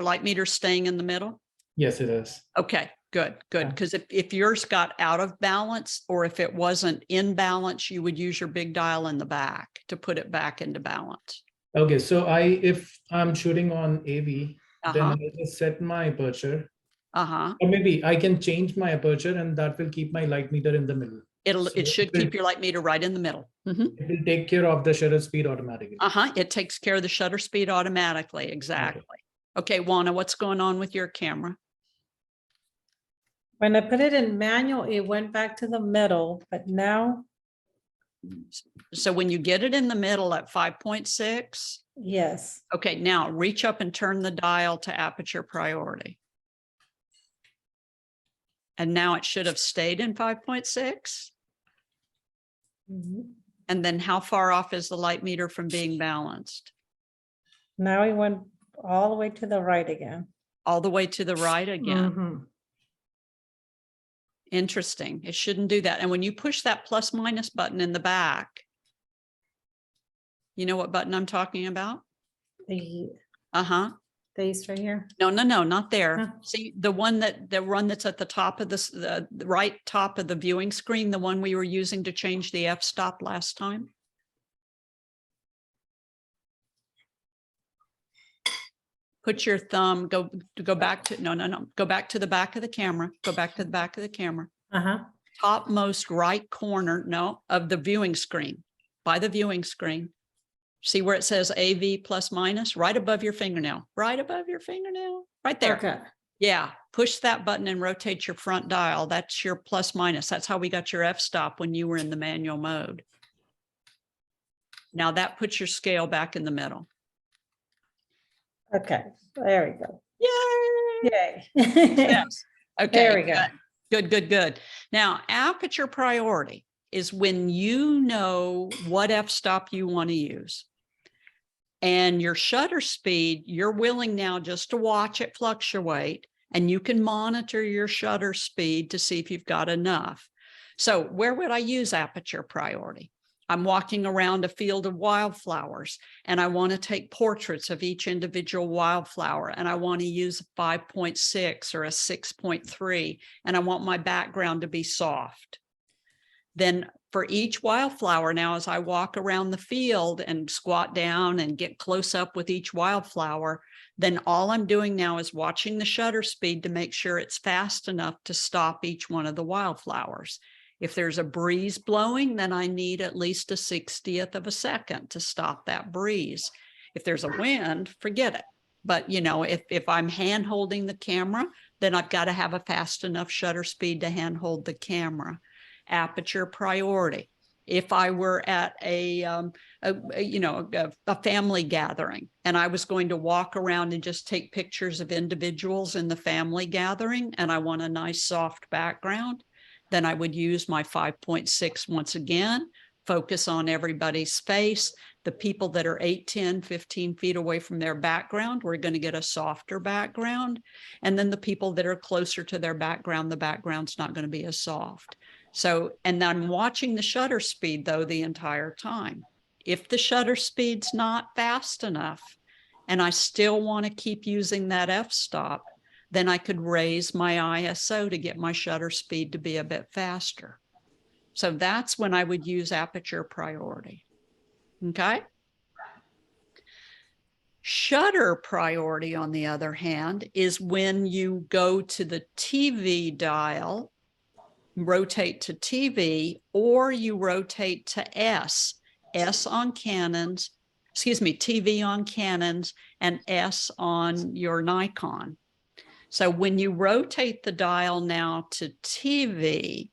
[SPEAKER 1] light meter's staying in the middle?
[SPEAKER 3] Yes, it is.
[SPEAKER 1] Okay, good, good.
[SPEAKER 3] Yeah.
[SPEAKER 1] Because if yours got out of balance or if it wasn't in balance, you would use your big dial in the back to put it back into balance.
[SPEAKER 3] Okay. So if I'm shooting on AV, then
[SPEAKER 1] Uh-huh,
[SPEAKER 3] I just set my aperture.
[SPEAKER 1] uh-huh.
[SPEAKER 3] Or maybe I can change my aperture and that will keep my light meter in the middle.
[SPEAKER 1] It
[SPEAKER 3] So
[SPEAKER 1] should
[SPEAKER 3] it will-
[SPEAKER 1] keep your light meter right in the middle. Mhm.
[SPEAKER 3] It will take care of the shutter speed automatically.
[SPEAKER 1] Uh-huh, it takes care of the shutter speed automatically, exactly. Okay, Juana, what's going on with your camera?
[SPEAKER 5] When I put it in manual, it went back to the middle, but now,
[SPEAKER 1] So when you get it in the middle at 5.6,
[SPEAKER 5] yes.
[SPEAKER 1] okay, now reach up and turn the dial to aperture priority. And now it should have stayed in 5.6.
[SPEAKER 5] Mhm.
[SPEAKER 1] And then how far off is the light meter from being balanced?
[SPEAKER 5] Now we went all the way to the right again.
[SPEAKER 1] All the way to the right again.
[SPEAKER 5] Mhm.
[SPEAKER 1] Interesting. It shouldn't do that. And when you push that plus minus button in the back, you know what button I'm talking about?
[SPEAKER 5] The
[SPEAKER 1] Uh-huh.
[SPEAKER 5] these right here.
[SPEAKER 1] No, not there.
[SPEAKER 5] Huh.
[SPEAKER 1] See, the one that's at the top of this, the right top of the viewing screen, the one we were using to change the f-stop last time. Put your thumb, go back to, no, go back to the back of the camera, go back to the back of the camera.
[SPEAKER 5] Uh-huh.
[SPEAKER 1] Topmost right corner, no, of the viewing screen, by the viewing screen. See where it says AV plus minus, right above your fingernail, right there.
[SPEAKER 5] Okay.
[SPEAKER 1] Yeah, push that button and rotate your front dial. That's your plus minus. That's how we got your f-stop when you were in the manual mode. Now that puts your scale back in the middle.
[SPEAKER 5] Okay. There we go.
[SPEAKER 1] Yay!
[SPEAKER 5] Yay.
[SPEAKER 1] Yes. Okay.
[SPEAKER 5] There we go.
[SPEAKER 1] Good. Now, aperture priority is when you know what f-stop you want to use. And your shutter speed, you're willing now just to watch it fluctuate, and you can monitor your shutter speed to see if you've got enough. So where would I use aperture priority? I'm walking around a field of wildflowers and I want to take portraits of each individual wildflower, and I want to use a 5.6 or a 6.3, and I want my background to be soft. Then for each wildflower now, as I walk around the field and squat down and get close up with each wildflower, then all I'm doing now is watching the shutter speed to make sure it's fast enough to stop each one of the wildflowers. If there's a breeze blowing, then I need at least a 60th of a second to stop that breeze. If there's a wind, forget it. But you know, if I'm hand holding the camera, then I've got to have a fast enough shutter speed to hand hold the camera. Aperture priority. If I were at a family gathering and I was going to walk around and just take pictures of individuals in the family gathering, and I want a nice soft background, then I would use my 5.6 once again, focus on everybody's face. The people that are 8, 10, 15 feet away from their background, we're going to get a softer background. And then the people that are closer to their background, the background's not going to be as soft. So, and I'm watching the shutter speed though the entire time. If the shutter speed's not fast enough and I still want to keep using that f-stop, then I could raise my ISO to get my shutter speed to be a bit faster. So that's when I would use aperture priority. Okay. Shutter priority, on the other hand, is when you go to the TV dial, rotate to TV, or you rotate to S on Canons, TV on Canons, and S on your Nikon. So when you rotate the dial now to TV,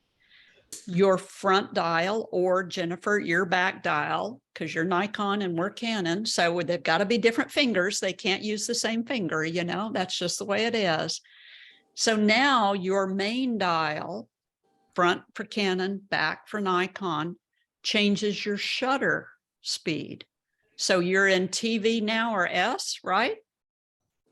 [SPEAKER 1] your front dial, or Jennifer, your back dial, because you're Nikon and we're Canon, so they've got to be different fingers. They can't use the same finger, you know, that's just the way it is. So now your main dial, front for Canon, back for Nikon, changes your shutter speed. So you're in TV now, or S, right?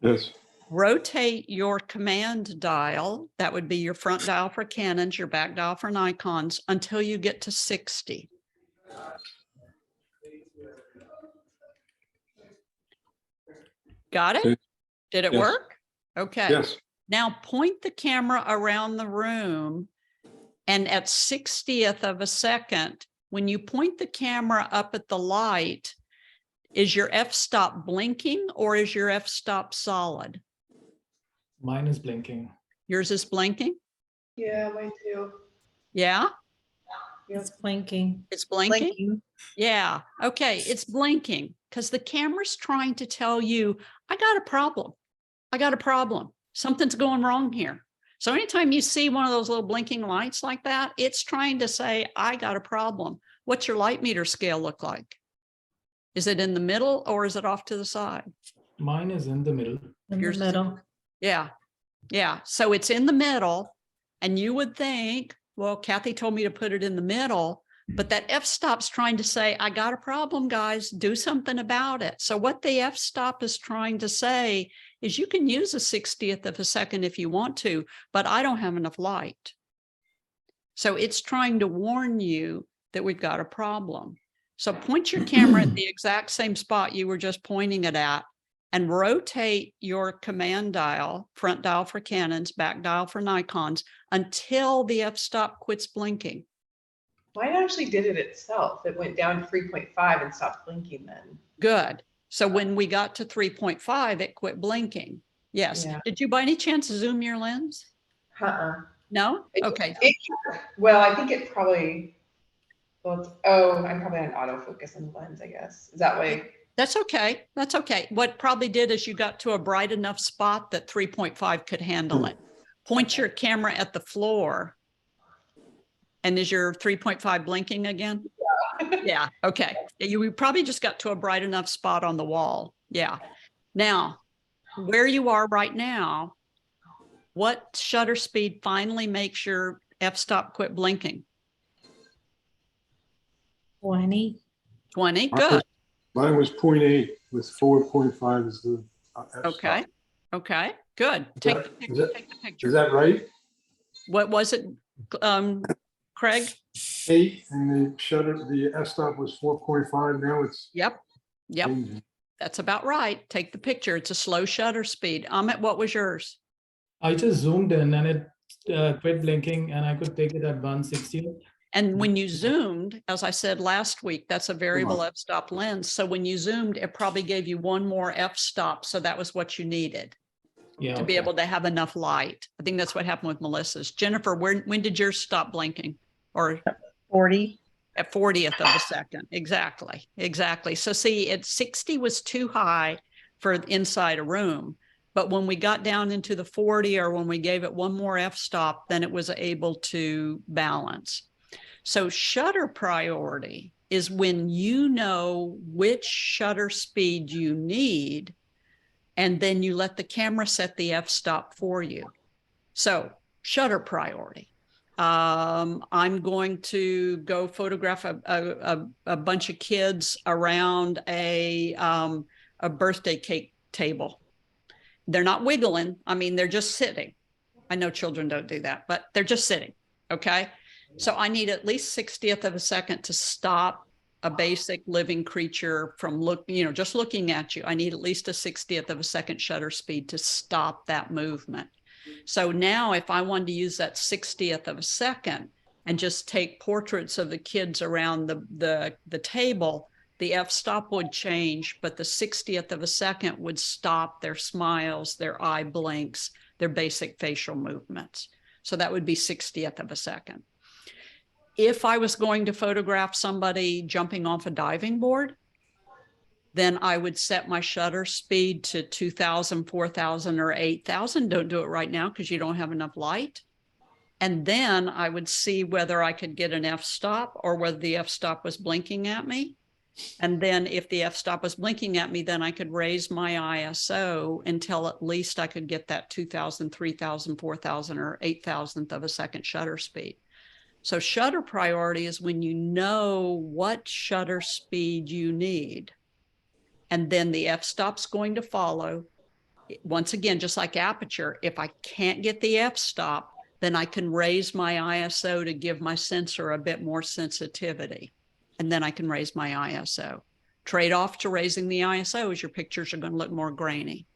[SPEAKER 2] Yes.
[SPEAKER 1] Rotate your command dial, that would be your front dial for Canons, your back dial for Nikons, until you get to 60. Got it?
[SPEAKER 2] Okay.
[SPEAKER 1] Did it
[SPEAKER 2] Yes.
[SPEAKER 1] work? Okay.
[SPEAKER 2] Yes.
[SPEAKER 1] Now point the camera around the room, and at 60th of a second, when you point the camera up at the light, is your f-stop blinking or is your f-stop solid?
[SPEAKER 3] Mine is blinking.
[SPEAKER 1] Yours is blinking?
[SPEAKER 6] Yeah, mine too.
[SPEAKER 1] Yeah,
[SPEAKER 5] It's blinking.
[SPEAKER 1] it's blinking?
[SPEAKER 4] Blinking.
[SPEAKER 1] Yeah, okay, it's blinking because the camera's trying to tell you, I got a problem. I got a problem. Something's going wrong here. So anytime you see one of those little blinking lights like that, it's trying to say, I got a problem. What's your light meter scale look like? Is it in the middle or is it off to the side?
[SPEAKER 3] Mine is in the middle.
[SPEAKER 5] In
[SPEAKER 1] Yours
[SPEAKER 5] the
[SPEAKER 1] is-
[SPEAKER 5] middle.
[SPEAKER 1] Yeah. So it's in the middle. And you would think, well, Kathy told me to put it in the middle, but that f-stop's trying to say, I got a problem, guys, do something about it. So what the f-stop is trying to say is you can use a 60th of a second if you want to, but I don't have enough light. So it's trying to warn you that we've got a problem. So point your camera at the exact same spot you were just pointing it at and rotate your command dial, front dial for Canons, back dial for Nikons, until the f-stop quits blinking.
[SPEAKER 6] Mine actually did it itself. It went down to 3.5 and stopped blinking then.
[SPEAKER 1] Good. So when we got to 3.5, it quit blinking. Yes.
[SPEAKER 6] Yeah.
[SPEAKER 1] Did you by any chance zoom your lens? No? Okay.
[SPEAKER 6] Well, I think it probably, I'm probably on autofocus on the lens, I guess. Is that way?
[SPEAKER 1] That's okay. That's okay. What probably did is you got to a bright enough spot that 3.5 could handle it. Point your camera at the floor. And is your 3.5 blinking again? Yeah. Okay. You probably just got to a bright enough spot on the wall. Yeah. Now, where you are right now, what shutter speed finally makes your f-stop quit blinking?
[SPEAKER 5] 20.
[SPEAKER 1] 20. Good.
[SPEAKER 2] Mine was 0.8 with 4.5 is the f-stop.
[SPEAKER 1] Okay. Okay. Good. Take the picture. Take the picture.
[SPEAKER 2] Is that right?
[SPEAKER 1] What was it, Craig?
[SPEAKER 2] 8 and the shutter, the f-stop was 4.5. Now it's
[SPEAKER 1] Yep. Yep.
[SPEAKER 2] changing.
[SPEAKER 1] That's about right. Take the picture. It's a slow shutter speed. Amit, what was yours?
[SPEAKER 3] I just zoomed in and it quit blinking and I could take it at 160.
[SPEAKER 1] And when you zoomed, as I said last week, that's a variable f-stop lens. So when you zoomed, it probably gave you one more f-stop. So that was what you needed
[SPEAKER 3] Yeah.
[SPEAKER 1] to be able to have enough light. I think that's what happened with Melissa's. Jennifer, when did yours stop blinking? Or
[SPEAKER 4] 40.
[SPEAKER 1] at 40th of a second. Exactly. Exactly. So see, at 60 was too high for inside a room. But when we got down into the 40, or when we gave it one more f-stop, then it was able to balance. So shutter priority is when you know which shutter speed you need, and then you let the camera set the f-stop for you. So shutter priority. I'm going to go photograph a bunch of kids around a birthday cake table. They're not wiggling. I mean, they're just sitting. I know children don't do that, but they're just sitting. Okay. So I need at least 60th of a second to stop a basic living creature from just looking at you. I need at least a 60th of a second shutter speed to stop that movement. So now if I wanted to use that 60th of a second and just take portraits of the kids around the table, the f-stop would change, but the 60th of a second would stop their smiles, their eye blinks, their basic facial movements. So that would be 60th of a second. If I was going to photograph somebody jumping off a diving board, then I would set my shutter speed to 2,000, 4,000, or 8,000. Don't do it right now because you don't have enough light. And then I would see whether I could get an f-stop or whether the f-stop was blinking at me. And then if the f-stop was blinking at me, then I could raise my ISO until at least I could get that 2,000, 3,000, 4,000, or 8,000th of a second shutter speed. So shutter priority is when you know what shutter speed you need. And then the f-stop's going to follow. Once again, just like aperture, if I can't get the f-stop, then I can raise my ISO to give my sensor a bit more sensitivity. And then I can raise my ISO. Trade-off to raising the ISO is your pictures are going to look more grainy.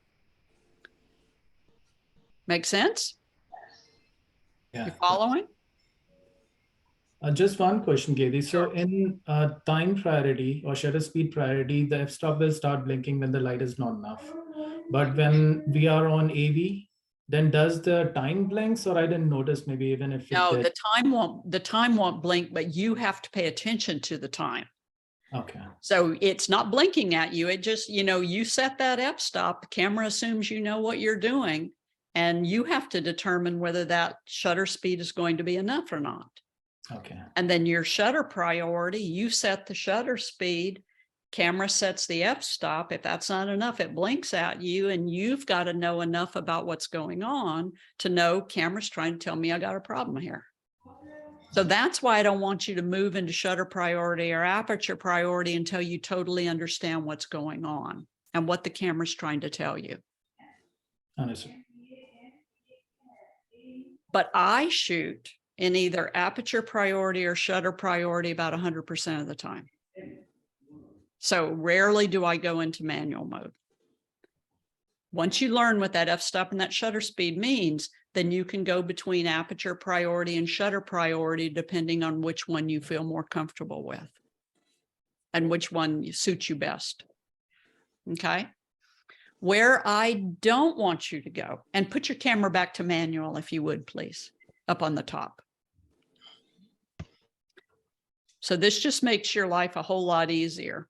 [SPEAKER 1] Make sense?
[SPEAKER 3] Yeah.
[SPEAKER 1] You following?
[SPEAKER 3] Just one question, Katie. So in time priority or shutter speed priority, the f-stop will start blinking when the light is not enough. But when we are on AV, then does the time blinks, or I didn't notice, maybe even if
[SPEAKER 1] No,
[SPEAKER 3] it did?
[SPEAKER 1] the time won't blink, but you have to pay attention to the time.
[SPEAKER 3] Okay.
[SPEAKER 1] So it's not blinking at you. It just, you set that f-stop, the camera assumes you know what you're doing, and you have to determine whether that shutter speed is going to be enough or not.
[SPEAKER 3] Okay.
[SPEAKER 1] And then your shutter priority, you set the shutter speed Camera sets the f-stop. If that's not enough, it blinks at you, and you've got to know enough about what's going on to know camera's trying to tell me I got a problem here. So that's why I don't want you to move into shutter priority or aperture priority until you totally understand what's going on and what the camera's trying to tell you.
[SPEAKER 3] Understood.
[SPEAKER 1] But I shoot in either aperture priority or shutter priority about 100% of the time. So rarely do I go into manual mode. Once you learn what that f-stop and that shutter speed means, then you can go between aperture priority and shutter priority, depending on which one you feel more comfortable with and which one suits you best. Okay. Where I don't want you to go, and put your camera back to manual, if you would, please, up on the top. So this just makes your life a whole lot easier.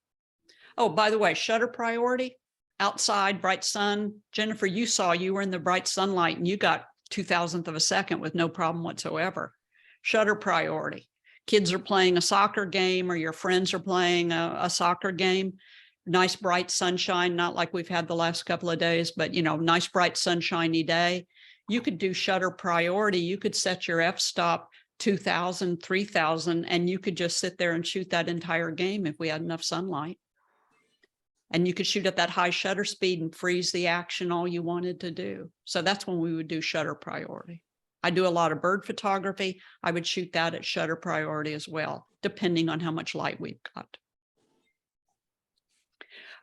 [SPEAKER 1] Oh, by the way, shutter priority, outside, bright sun. Jennifer, you were in the bright sunlight and you got 2,000th of a second with no problem whatsoever. Shutter priority. Kids are playing a soccer game, or your friends are playing a soccer game. Nice bright sunshine, not like we've had the last couple of days, but nice bright sunshiny day. You could do shutter priority. You could set your f-stop 2,000, 3,000, and you could just sit there and shoot that entire game if we had enough sunlight. And you could shoot at that high shutter speed and freeze the action all you wanted to do. So that's when we would do shutter priority. I do a lot of bird photography. I would shoot that at shutter priority as well, depending on how much light we've got.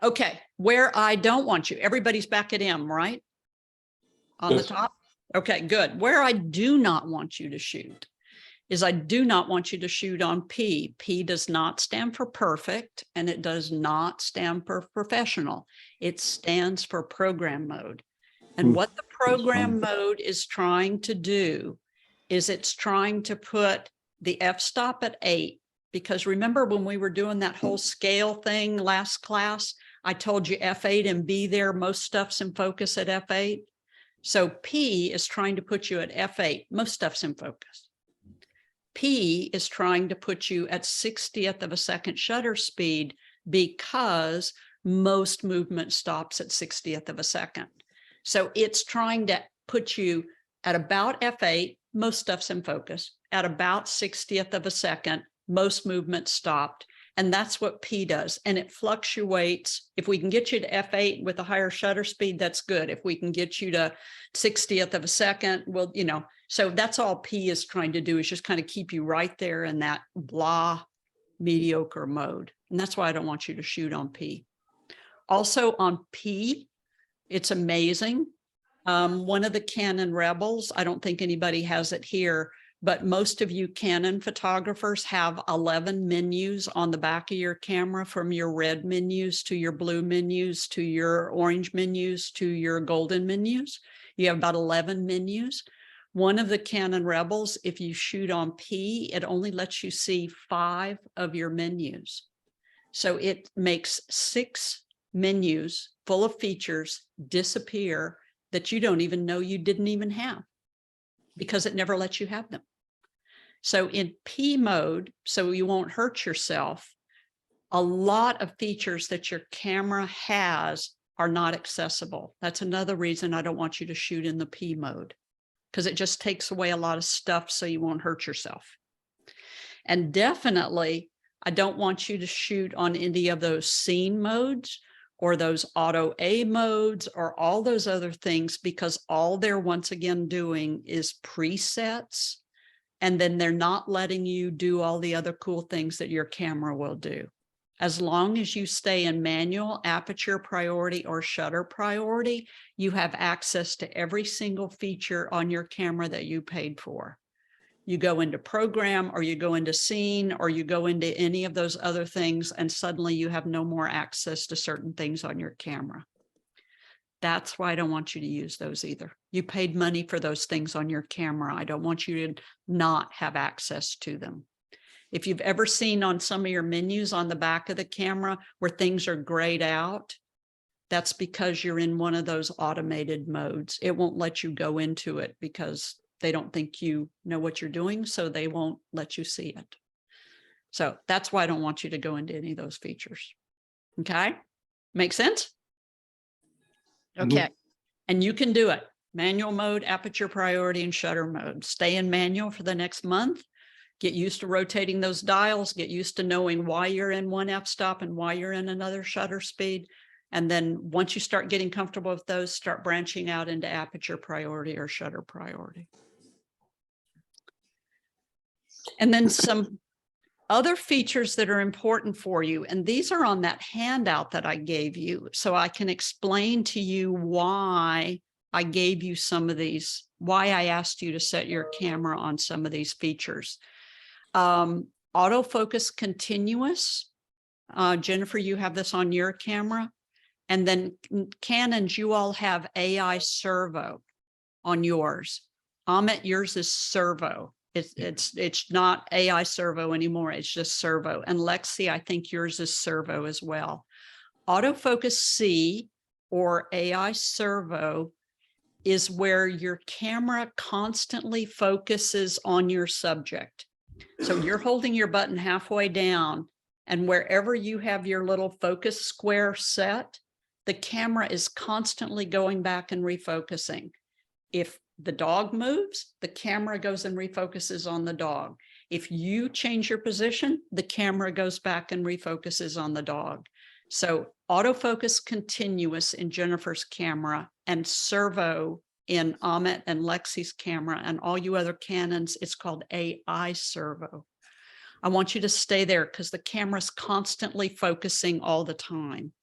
[SPEAKER 1] Okay, where I don't want you, everybody's back at M, right? On
[SPEAKER 2] Yes.
[SPEAKER 1] the top? Okay, good. Where I do not want you to shoot is I do not want you to shoot on P. P does not stand for perfect, and it does not stand for professional. It stands for program mode. And what the program mode is trying to do is it's trying to put the f-stop at 8, because remember when we were doing that whole scale thing last class, I told you F8 and B there, most stuff's in focus at F8. So P is trying to put you at F8, most stuff's in focus. P is trying to put you at 60th of a second shutter speed because most movement stops at 60th of a second. So it's trying to put you at about F8, most stuff's in focus, at about 60th of a second, most movement stopped. And that's what P does. And it fluctuates. If we can get you to F8 with a higher shutter speed, that's good. If we can get you to 60th of a second, well, so that's all P is trying to do, is just kind of keep you right there in that blah, mediocre mode. And that's why I don't want you to shoot on P. Also on P, it's amazing. One of the Canon Rebels, I don't think anybody has it here, but most of you Canon photographers have 11 menus on the back of your camera, from your red menus to your blue menus to your orange menus to your golden menus. You have about 11 menus. One of the Canon Rebels, if you shoot on P, it only lets you see 5 of your menus. So it makes 6 menus full of features disappear that you don't even know you didn't even have, because it never lets you have them. So in P mode, so you won't hurt yourself, a lot of features that your camera has are not accessible. That's another reason I don't want you to shoot in the P mode, because it just takes away a lot of stuff so you won't hurt yourself. And definitely, I don't want you to shoot on any of those scene modes or those auto A modes or all those other things, because all they're once again doing is presets. And then they're not letting you do all the other cool things that your camera will do. As long as you stay in manual, aperture priority, or shutter priority, you have access to every single feature on your camera that you paid for. You go into program, or you go into scene, or you go into any of those other things, and suddenly you have no more access to certain things on your camera. That's why I don't want you to use those either. You paid money for those things on your camera. I don't want you to not have access to them. If you've ever seen on some of your menus on the back of the camera where things are grayed out, that's because you're in one of those automated modes. It won't let you go into it because they don't think you know what you're doing, so they won't let you see it. So that's why I don't want you to go into any of those features. Okay, make sense?
[SPEAKER 2] Mhm.
[SPEAKER 1] Okay, and you can do it. Manual mode, aperture priority, and shutter mode. Stay in manual for the next month. Get used to rotating those dials, get used to knowing why you're in one f-stop and why you're in another shutter speed. And then once you start getting comfortable with those, start branching out into aperture priority or shutter priority. And then some other features that are important for you, and these are on that handout that I gave you, so I can explain to you why I gave you some of these, why I asked you to set your camera on some of these features. Autofocus continuous. Jennifer, you have this on your camera. And then Canons, you all have AI servo on yours. Amit, yours is servo. It's not AI servo anymore. It's just servo. And Lexi, I think yours is servo as well. Autofocus C or AI servo is where your camera constantly focuses on your subject. So you're holding your button halfway down, and wherever you have your little focus square set, the camera is constantly going back and refocusing. If the dog moves, the camera goes and refocuses on the dog. If you change your position, the camera goes back and refocuses on the dog. So autofocus continuous in Jennifer's camera and servo in Amit and Lexi's camera, and all you other Canons, it's called AI servo. I want you to stay there because the camera's constantly focusing all the time.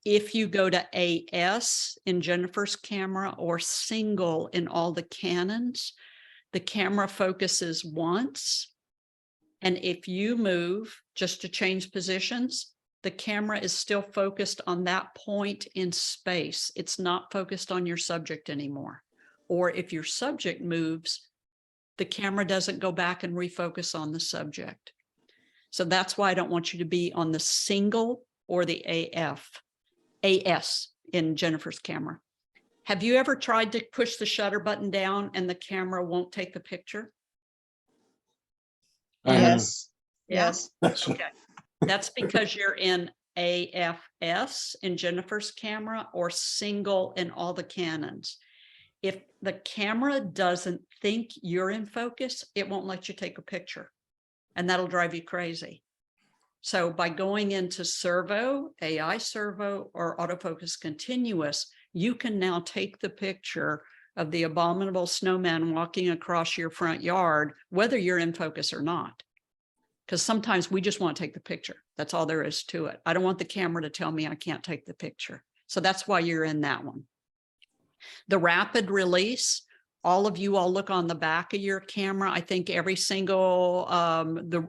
[SPEAKER 1] If you go to AS in Jennifer's camera or single in all the Canons, the camera focuses once. And if you move just to change positions, the camera is still focused on that point in space. It's not focused on your subject anymore. Or if your subject moves, the camera doesn't go back and refocus on the subject. So that's why I don't want you to be on the single or the AS in Jennifer's camera. Have you ever tried to push the shutter button down and the camera won't take the picture?
[SPEAKER 2] I have.
[SPEAKER 4] Yes.
[SPEAKER 1] Yeah.
[SPEAKER 4] Yes.
[SPEAKER 1] Okay. That's because you're in AFS in Jennifer's camera or single in all the Canons. If the camera doesn't think you're in focus, it won't let you take a picture, and that'll drive you crazy. So by going into servo, AI servo, or autofocus continuous, you can now take the picture of the abominable snowman walking across your front yard, whether you're in focus or not. Because sometimes we just want to take the picture. That's all there is to it. I don't want the camera to tell me I can't take the picture. So that's why you're in that one. The rapid release, all of you all look on the back of your camera. I think every single,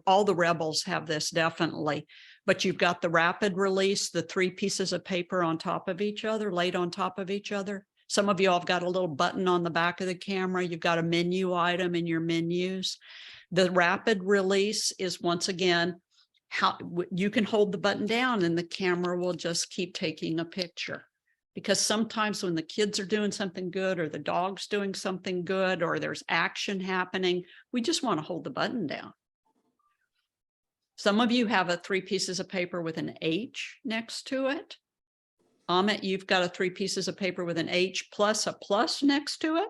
[SPEAKER 1] all the Rebels have this definitely, but you've got the rapid release, the 3 pieces of paper on top of each other, laid on top of each other. Some of you all have got a little button on the back of the camera. You've got a menu item in your menus. The rapid release is, once again, how you can hold the button down and the camera will just keep taking a picture. Because sometimes when the kids are doing something good or the dog's doing something good or there's action happening, we just want to hold the button down. Some of you have a 3 pieces of paper with an H next to it. Amit, you've got a 3 pieces of paper with an H plus a plus next to it.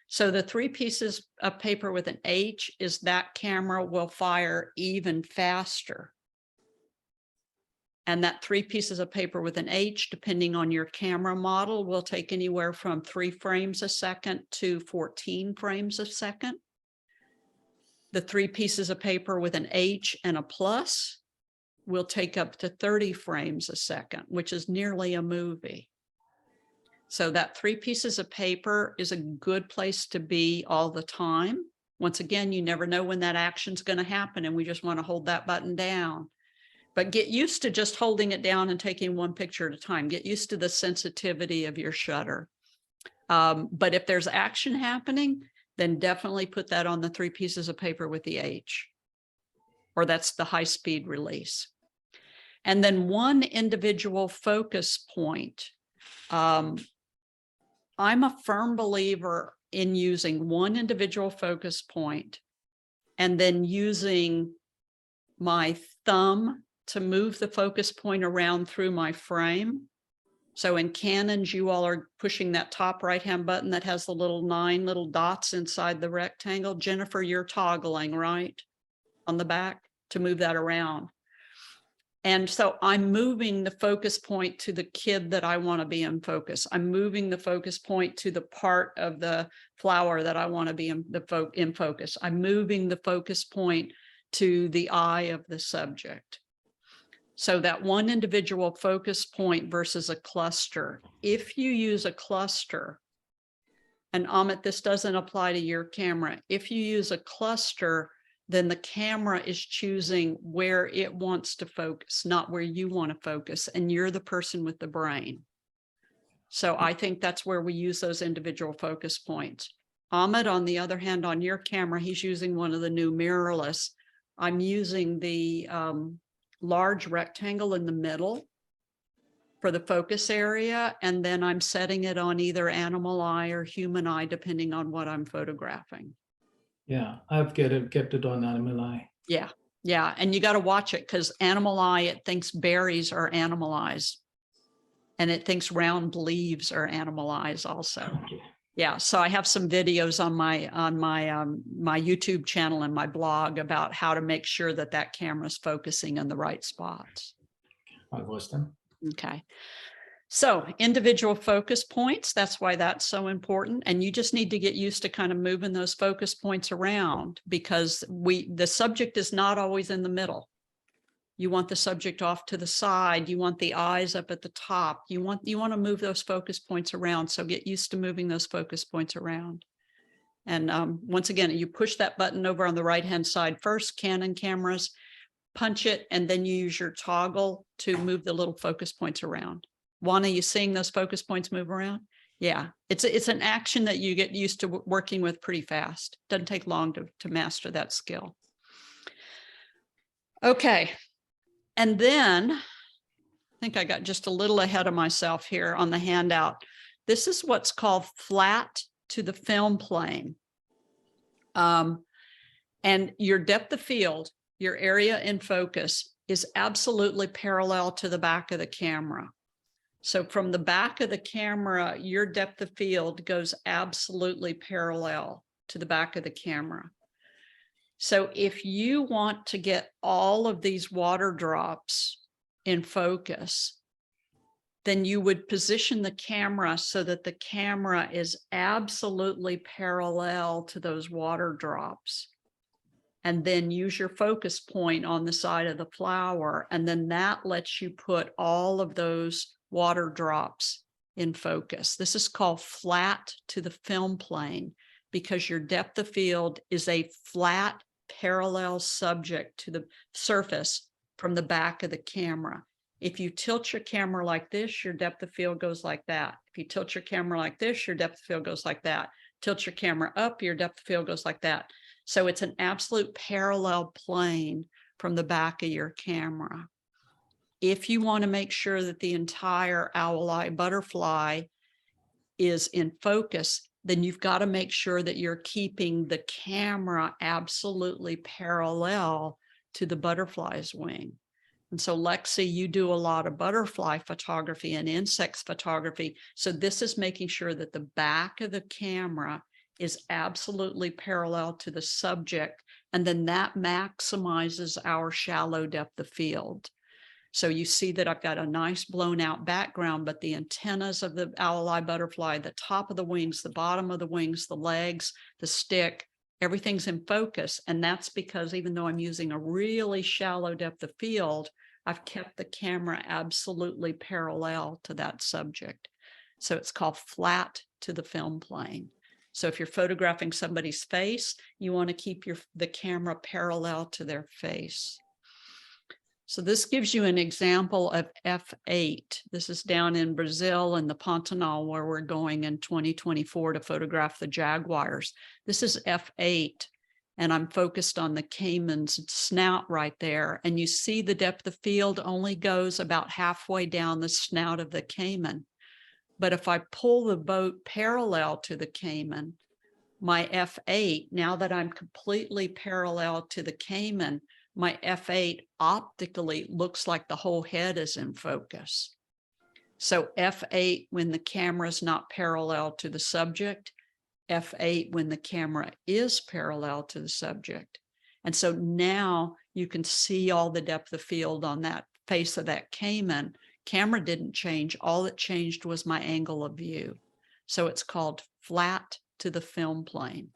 [SPEAKER 1] So the 3 pieces of paper with an H is that camera will fire even faster. And that 3 pieces of paper with an H, depending on your camera model, will take anywhere from 3 frames a second to 14 frames a second. The 3 pieces of paper with an H and a plus will take up to 30 frames a second, which is nearly a movie. So that 3 pieces of paper is a good place to be all the time. Once again, you never know when that action's going to happen, and we just want to hold that button down. But get used to just holding it down and taking 1 picture at a time. Get used to the sensitivity of your shutter. But if there's action happening, then definitely put that on the 3 pieces of paper with the H, or that's the high-speed release. And then 1 individual focus point. I'm a firm believer in using 1 individual focus point and then using my thumb to move the focus point around through my frame. So in Canons, you all are pushing that top right-hand button that has the little 9 little dots inside the rectangle. Jennifer, you're toggling, right? On the back to move that around. And so I'm moving the focus point to the kid that I want to be in focus. I'm moving the focus point to the part of the flower that I want to be in focus. I'm moving the focus point to the eye of the subject. So that one individual focus point versus a cluster. If you use a cluster, and Amit, this doesn't apply to your camera. If you use a cluster, then the camera is choosing where it wants to focus, not where you want to focus, and you're the person with the brain. So I think that's where we use those individual focus points. Amit, on the other hand, on your camera, he's using one of the new mirrorless. I'm using the large rectangle in the middle for the focus area, and then I'm setting it on either animal eye or human eye, depending on what I'm photographing.
[SPEAKER 3] Yeah, I've kept it on animal eye.
[SPEAKER 1] Yeah, yeah, and you got to watch it because animal eye, it thinks berries are animal eyes, and it thinks round leaves are animal eyes also.
[SPEAKER 3] Okay.
[SPEAKER 1] Yeah, so I have some videos on my my YouTube channel and my blog about how to make sure that that camera's focusing in the right spots.
[SPEAKER 3] I'll watch them.
[SPEAKER 1] Okay. So individual focus points, that's why that's so important. And you just need to get used to kind of moving those focus points around because the subject is not always in the middle. You want the subject off to the side. You want the eyes up at the top. You want to move those focus points around. So get used to moving those focus points around. And once again, you push that button over on the right-hand side first, Canon cameras, punch it, and then you use your toggle to move the little focus points around. Juan, are you seeing those focus points move around? Yeah, it's an action that you get used to working with pretty fast. Doesn't take long to master that skill. Okay. And then I think I got just a little ahead of myself here on the handout. This is what's called flat to the film plane. And your depth of field, your area in focus is absolutely parallel to the back of the camera. So from the back of the camera, your depth of field goes absolutely parallel to the back of the camera. So if you want to get all of these water drops in focus, then you would position the camera so that the camera is absolutely parallel to those water drops. And then use your focus point on the side of the flower. And then that lets you put all of those water drops in focus. This is called flat to the film plane because your depth of field is a flat parallel subject to the surface from the back of the camera. If you tilt your camera like this, your depth of field goes like that. If you tilt your camera like this, your depth of field goes like that. Tilt your camera up, your depth of field goes like that. So it's an absolute parallel plane from the back of your camera. If you want to make sure that the entire owl eye butterfly is in focus, then you've got to make sure that you're keeping the camera absolutely parallel to the butterfly's wing. And so Lexi, you do a lot of butterfly photography and insects photography. So this is making sure that the back of the camera is absolutely parallel to the subject. And then that maximizes our shallow depth of field. So you see that I've got a nice blown out background, but the antennas of the owl eye butterfly, the top of the wings, the bottom of the wings, the legs, the stick, everything's in focus. And that's because even though I'm using a really shallow depth of field, I've kept the camera absolutely parallel to that subject. So it's called flat to the film plane. So if you're photographing somebody's face, you want to keep the camera parallel to their face. So this gives you an example of F8. This is down in Brazil in the Pantanal where we're going in 2024 to photograph the jaguars. This is F8 and I'm focused on the caiman's snout right there. And you see the depth of field only goes about halfway down the snout of the caiman. But if I pull the boat parallel to the caiman, my F8, now that I'm completely parallel to the caiman, my f8 optically looks like the whole head is in focus. So f8 when the camera is not parallel to the subject, f8 when the camera is parallel to the subject. And so now you can see all the depth of field on that face of that Cayman. Camera didn't change. All it changed was my angle of view. So it's called flat to the film plane.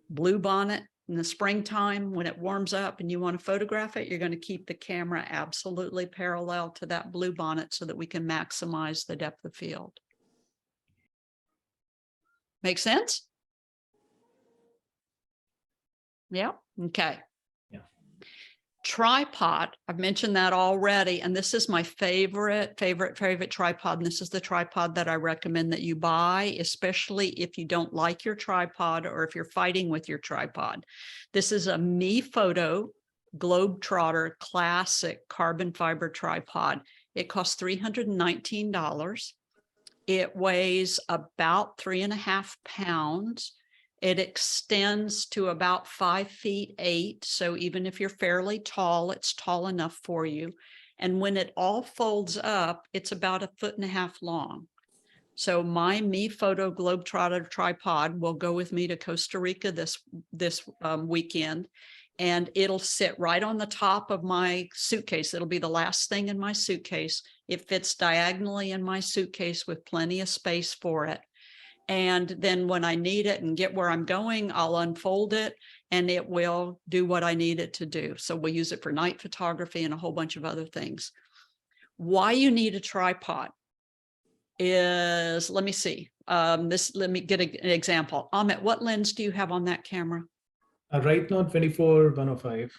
[SPEAKER 1] Blue bonnet in the springtime, when it warms up and you want to photograph it, you're going to keep the camera absolutely parallel to that blue bonnet so that we can maximize the depth of field. Make sense? Yeah. Okay.
[SPEAKER 3] Yeah.
[SPEAKER 1] Tripod. I've mentioned that already. And this is my favorite tripod. And this is the tripod that I recommend that you buy, especially if you don't like your tripod or if you're fighting with your tripod. This is a MePhoto Globetrotter Classic carbon fiber tripod. It costs $319. It weighs about 3.5 pounds. It extends to about 5'8". So even if you're fairly tall, it's tall enough for you. And when it all folds up, it's about 1.5 feet long. So my MePhoto Globetrotter tripod will go with me to Costa Rica this weekend, and it'll sit right on the top of my suitcase. It'll be the last thing in my suitcase. It fits diagonally in my suitcase with plenty of space for it. And then when I need it and get where I'm going, I'll unfold it and it will do what I need it to do. So we'll use it for night photography and a whole bunch of other things. Why you need a tripod is, let me see, let me get an example. Amit, what lens do you have on that camera?
[SPEAKER 3] Right now, 24-105.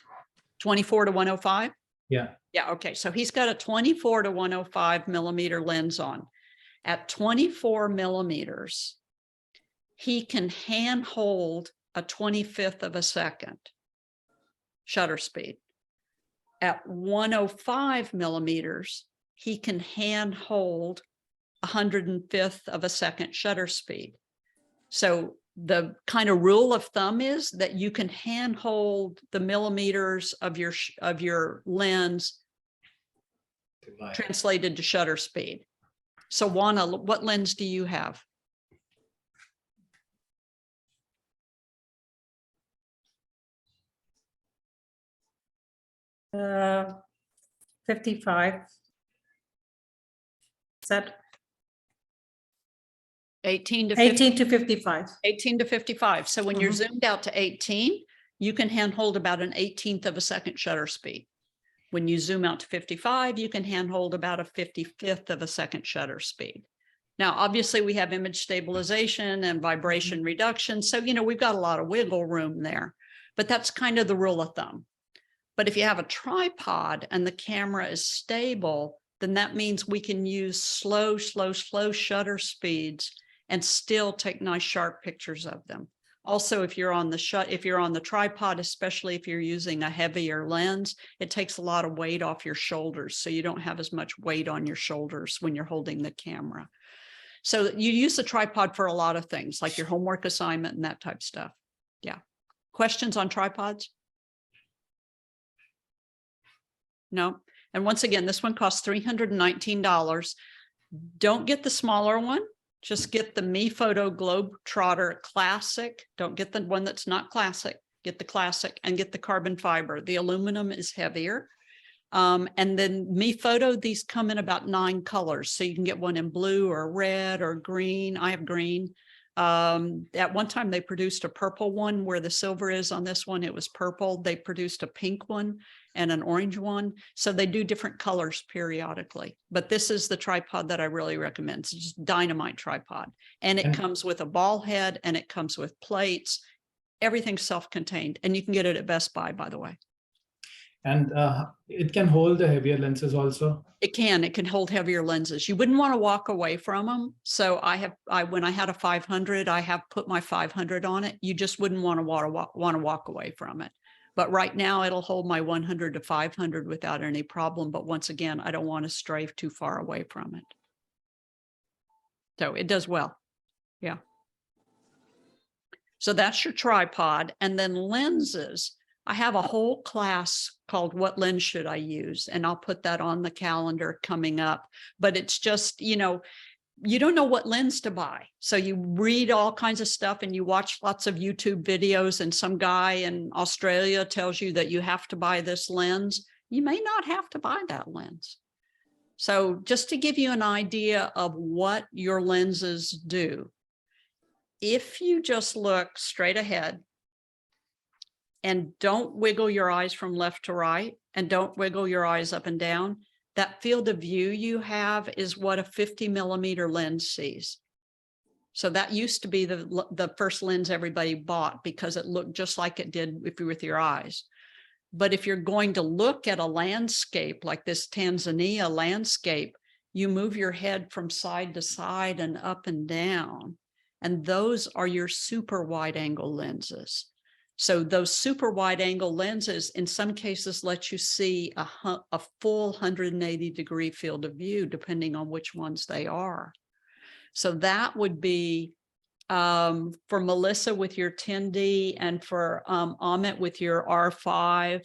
[SPEAKER 1] 24 to 105?
[SPEAKER 3] Yeah.
[SPEAKER 1] Yeah, okay. So he's got a 24 to 105 millimeter lens on. At 24 millimeters, he can handhold a 25th of a second shutter speed. At 105 millimeters, he can handhold 105th of a second shutter speed. So the kind of rule of thumb is that you can handhold the millimeters of your lens translated to shutter speed. So Juana, what lens do you have?
[SPEAKER 5] Uh, 55. Is that
[SPEAKER 1] 18 to 50,
[SPEAKER 5] 18 to 55?
[SPEAKER 1] 18 to 55. So when you're zoomed out to 18, you can handhold about 1/18 of a second shutter speed. When you zoom out to 55, you can handhold about 1/55 of a second shutter speed. Now, obviously, we have image stabilization and vibration reduction. So, we've got a lot of wiggle room there, but that's kind of the rule of thumb. But if you have a tripod and the camera is stable, then that means we can use slow shutter speeds and still take nice sharp pictures of them. Also, if you're on the tripod, especially if you're using a heavier lens, it takes a lot of weight off your shoulders. So you don't have as much weight on your shoulders when you're holding the camera. So you use the tripod for a lot of things, like your homework assignment and that type of stuff. Yeah. Questions on tripods? No. And once again, this one costs $319. Don't get the smaller one. Just get the MePhoto Globetrotter Classic. Don't get the one that's not classic. Get the classic and get the carbon fiber. The aluminum is heavier. And then MePhoto, these come in about 9 colors. So you can get one in blue or red or green. I have green. At one time, they produced a purple one where the silver is on this one. It was purple. They produced a pink one and an orange one. So they do different colors periodically. But this is the tripod that I really recommend. It's just dynamite tripod. And it comes with a ball head and it comes with plates. Everything's self-contained. And you can get it at Best Buy, by the way.
[SPEAKER 3] And it can hold the heavier lenses also.
[SPEAKER 1] It can hold heavier lenses. You wouldn't want to walk away from them. So when I had a 500, I have put my 500 on it. You just wouldn't want to walk away from it. But right now it'll hold my 100 to 500 without any problem. But once again, I don't want to stray too far away from it. So it does well. Yeah. So that's your tripod. And then lenses. I have a whole class called What Lens Should I Use? And I'll put that on the calendar coming up. But it's just, you know, you don't know what lens to buy. So you read all kinds of stuff and you watch lots of YouTube videos, and some guy in Australia tells you that you have to buy this lens. You may not have to buy that lens. So just to give you an idea of what your lenses do, if you just look straight ahead and don't wiggle your eyes from left to right and don't wiggle your eyes up and down, that field of view you have is what a 50 millimeter lens sees. So that used to be the first lens everybody bought because it looked just like it did if you were with your eyes. But if you're going to look at a landscape like this Tanzania landscape, you move your head from side to side and up and down. And those are your super wide angle lenses. So those super wide angle lenses in some cases let you see a full 180 degree field of view, depending on which ones they are. So that would be for Melissa with your 10D and for Amit with your R5.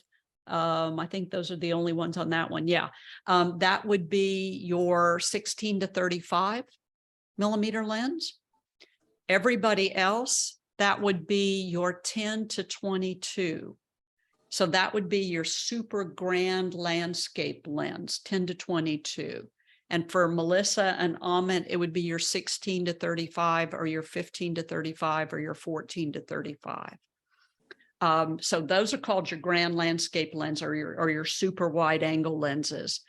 [SPEAKER 1] I think those are the only ones on that one. Yeah, that would be your 16 to 35 millimeter lens. Everybody else, that would be your 10 to 22. So that would be your super grand landscape lens, 10 to 22. And for Melissa and Amit, it would be your 16 to 35 or your 15 to 35 or your 14 to 35. So those are called your grand landscape lens or your super wide angle lenses.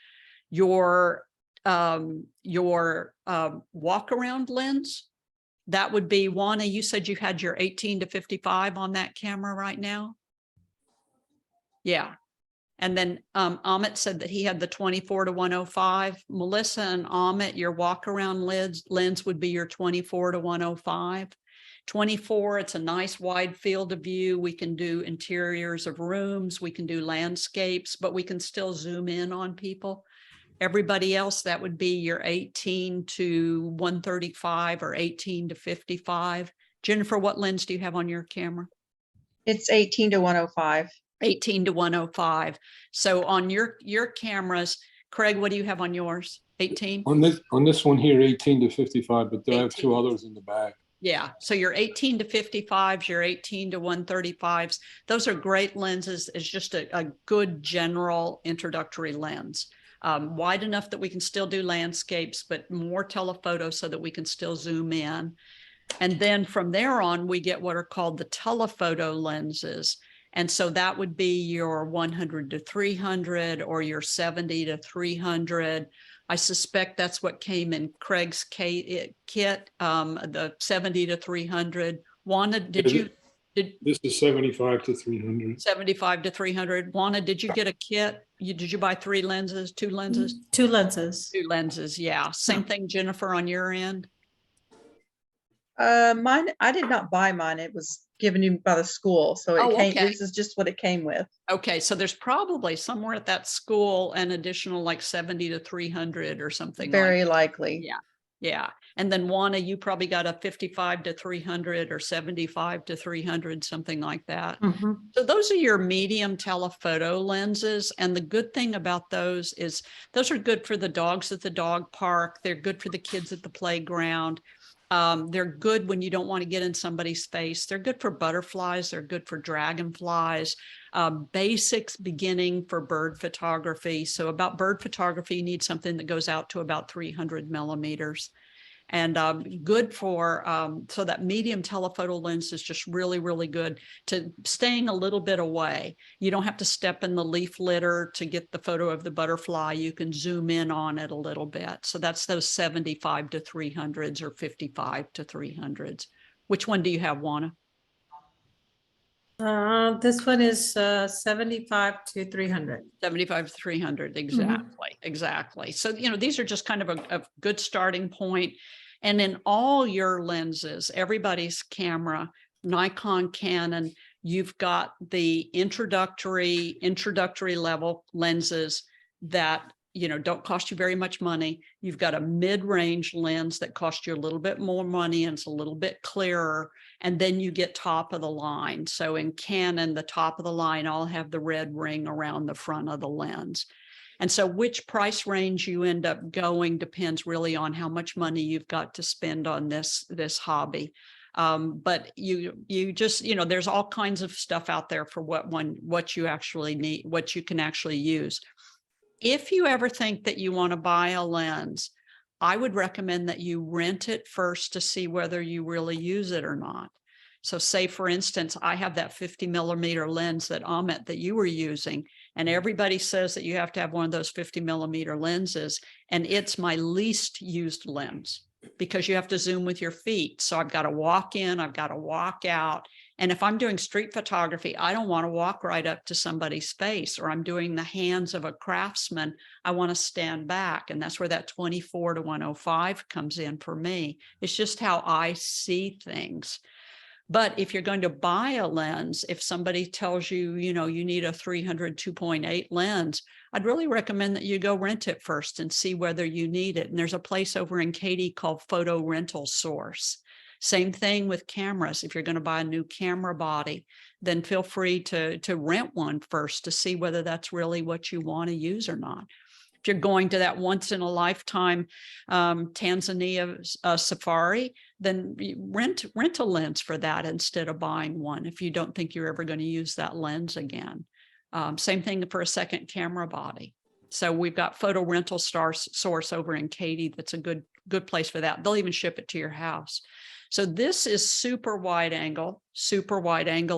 [SPEAKER 1] Your walk around lens, that would be, Juana, you said you had your 18 to 55 on that camera right now? Yeah. And then Amit said that he had the 24 to 105. Melissa and Amit, your walk around lens would be your 24 to 105. 24, it's a nice wide field of view. We can do interiors of rooms, we can do landscapes, but we can still zoom in on people. Everybody else, that would be your 18 to 135 or 18 to 55. Jennifer, what lens do you have on your camera?
[SPEAKER 4] It's 18 to 105.
[SPEAKER 1] 18 to 105. So on your cameras, Craig, what do you have on yours? 18?
[SPEAKER 2] On this one here, 18 to 55, but I have
[SPEAKER 1] 18.
[SPEAKER 2] two others in the back.
[SPEAKER 1] Yeah, so your 18 to 55s, your 18 to 135s, those are great lenses. It's just a good general introductory lens. Wide enough that we can still do landscapes, but more telephoto so that we can still zoom in. And then from there on, we get what are called the telephoto lenses. And so that would be your 100 to 300 or your 70 to 300. I suspect that's what came in Craig's kit, the 70 to 300. Juana, did
[SPEAKER 2] This is 75 to 300.
[SPEAKER 1] 75 to 300. Juana, did you get a kit? Did you buy 3 lenses, 2 lenses?
[SPEAKER 5] 2 lenses.
[SPEAKER 1] 2 lenses, yeah. Same thing, Jennifer, on your end?
[SPEAKER 4] Mine, I did not buy mine. It was given to me by the school. So it came,
[SPEAKER 1] okay.
[SPEAKER 4] this is just what it came with.
[SPEAKER 1] Okay, so there's probably somewhere at that school an additional like 70 to 300 or something.
[SPEAKER 4] Very
[SPEAKER 1] like
[SPEAKER 4] likely.
[SPEAKER 1] Yeah. Yeah. And then Juana, you probably got a 55 to 300 or 75 to 300, something like that.
[SPEAKER 5] Mhm.
[SPEAKER 1] So those are your medium telephoto lenses. And the good thing about those is those are good for the dogs at the dog park. They're good for the kids at the playground. They're good when you don't want to get in somebody's face. They're good for butterflies. They're good for dragonflies. Basics beginning for bird photography. So about bird photography, you need something that goes out to about 300 millimeters. And good for, so that medium telephoto lens is just really, really good to staying a little bit away. You don't have to step in the leaf litter to get the photo of the butterfly. You can zoom in on it a little bit. So that's those 75 to 300s or 55 to 300s. Which one do you have, Juana?
[SPEAKER 5] This one is 75 to 300.
[SPEAKER 1] 75 to 300, exactly, exactly. So, you know, these are just kind of a good starting point. And in all your lenses, everybody's camera, Nikon, Canon, you've got the introductory level lenses that don't cost you very much money. You've got a mid-range lens that costs you a little bit more money and it's a little bit clearer. And then you get top of the line. So in Canon, the top of the line all have the red ring around the front of the lens. And so which price range you end up going depends really on how much money you've got to spend on this hobby. But you just, there's all kinds of stuff out there for what you actually need, what you can actually use. If you ever think that you want to buy a lens, I would recommend that you rent it first to see whether you really use it or not. So say, for instance, I have that 50 millimeter lens that Amit, that you were using, and everybody says that you have to have one of those 50 millimeter lenses, and it's my least used lens because you have to zoom with your feet. So I've got to walk in, I've got to walk out. And if I'm doing street photography, I don't want to walk right up to somebody's face, or I'm doing the hands of a craftsman. I want to stand back. And that's where that 24 to 105 comes in for me. It's just how I see things. But if you're going to buy a lens, if somebody tells you, you need a 300 2.8 lens, I'd really recommend that you go rent it first and see whether you need it. And there's a place over in Katy called Photo Rental Source. Same thing with cameras. If you're going to buy a new camera body, then feel free to rent one first to see whether that's really what you want to use or not. If you're going to that once in a lifetime Tanzania safari, then rent a lens for that instead of buying one if you don't think you're ever going to use that lens again. Same thing for a second camera body. So we've got Photo Rental Source over in Katy. That's a good place for that. They'll even ship it to your house. So this is super wide angle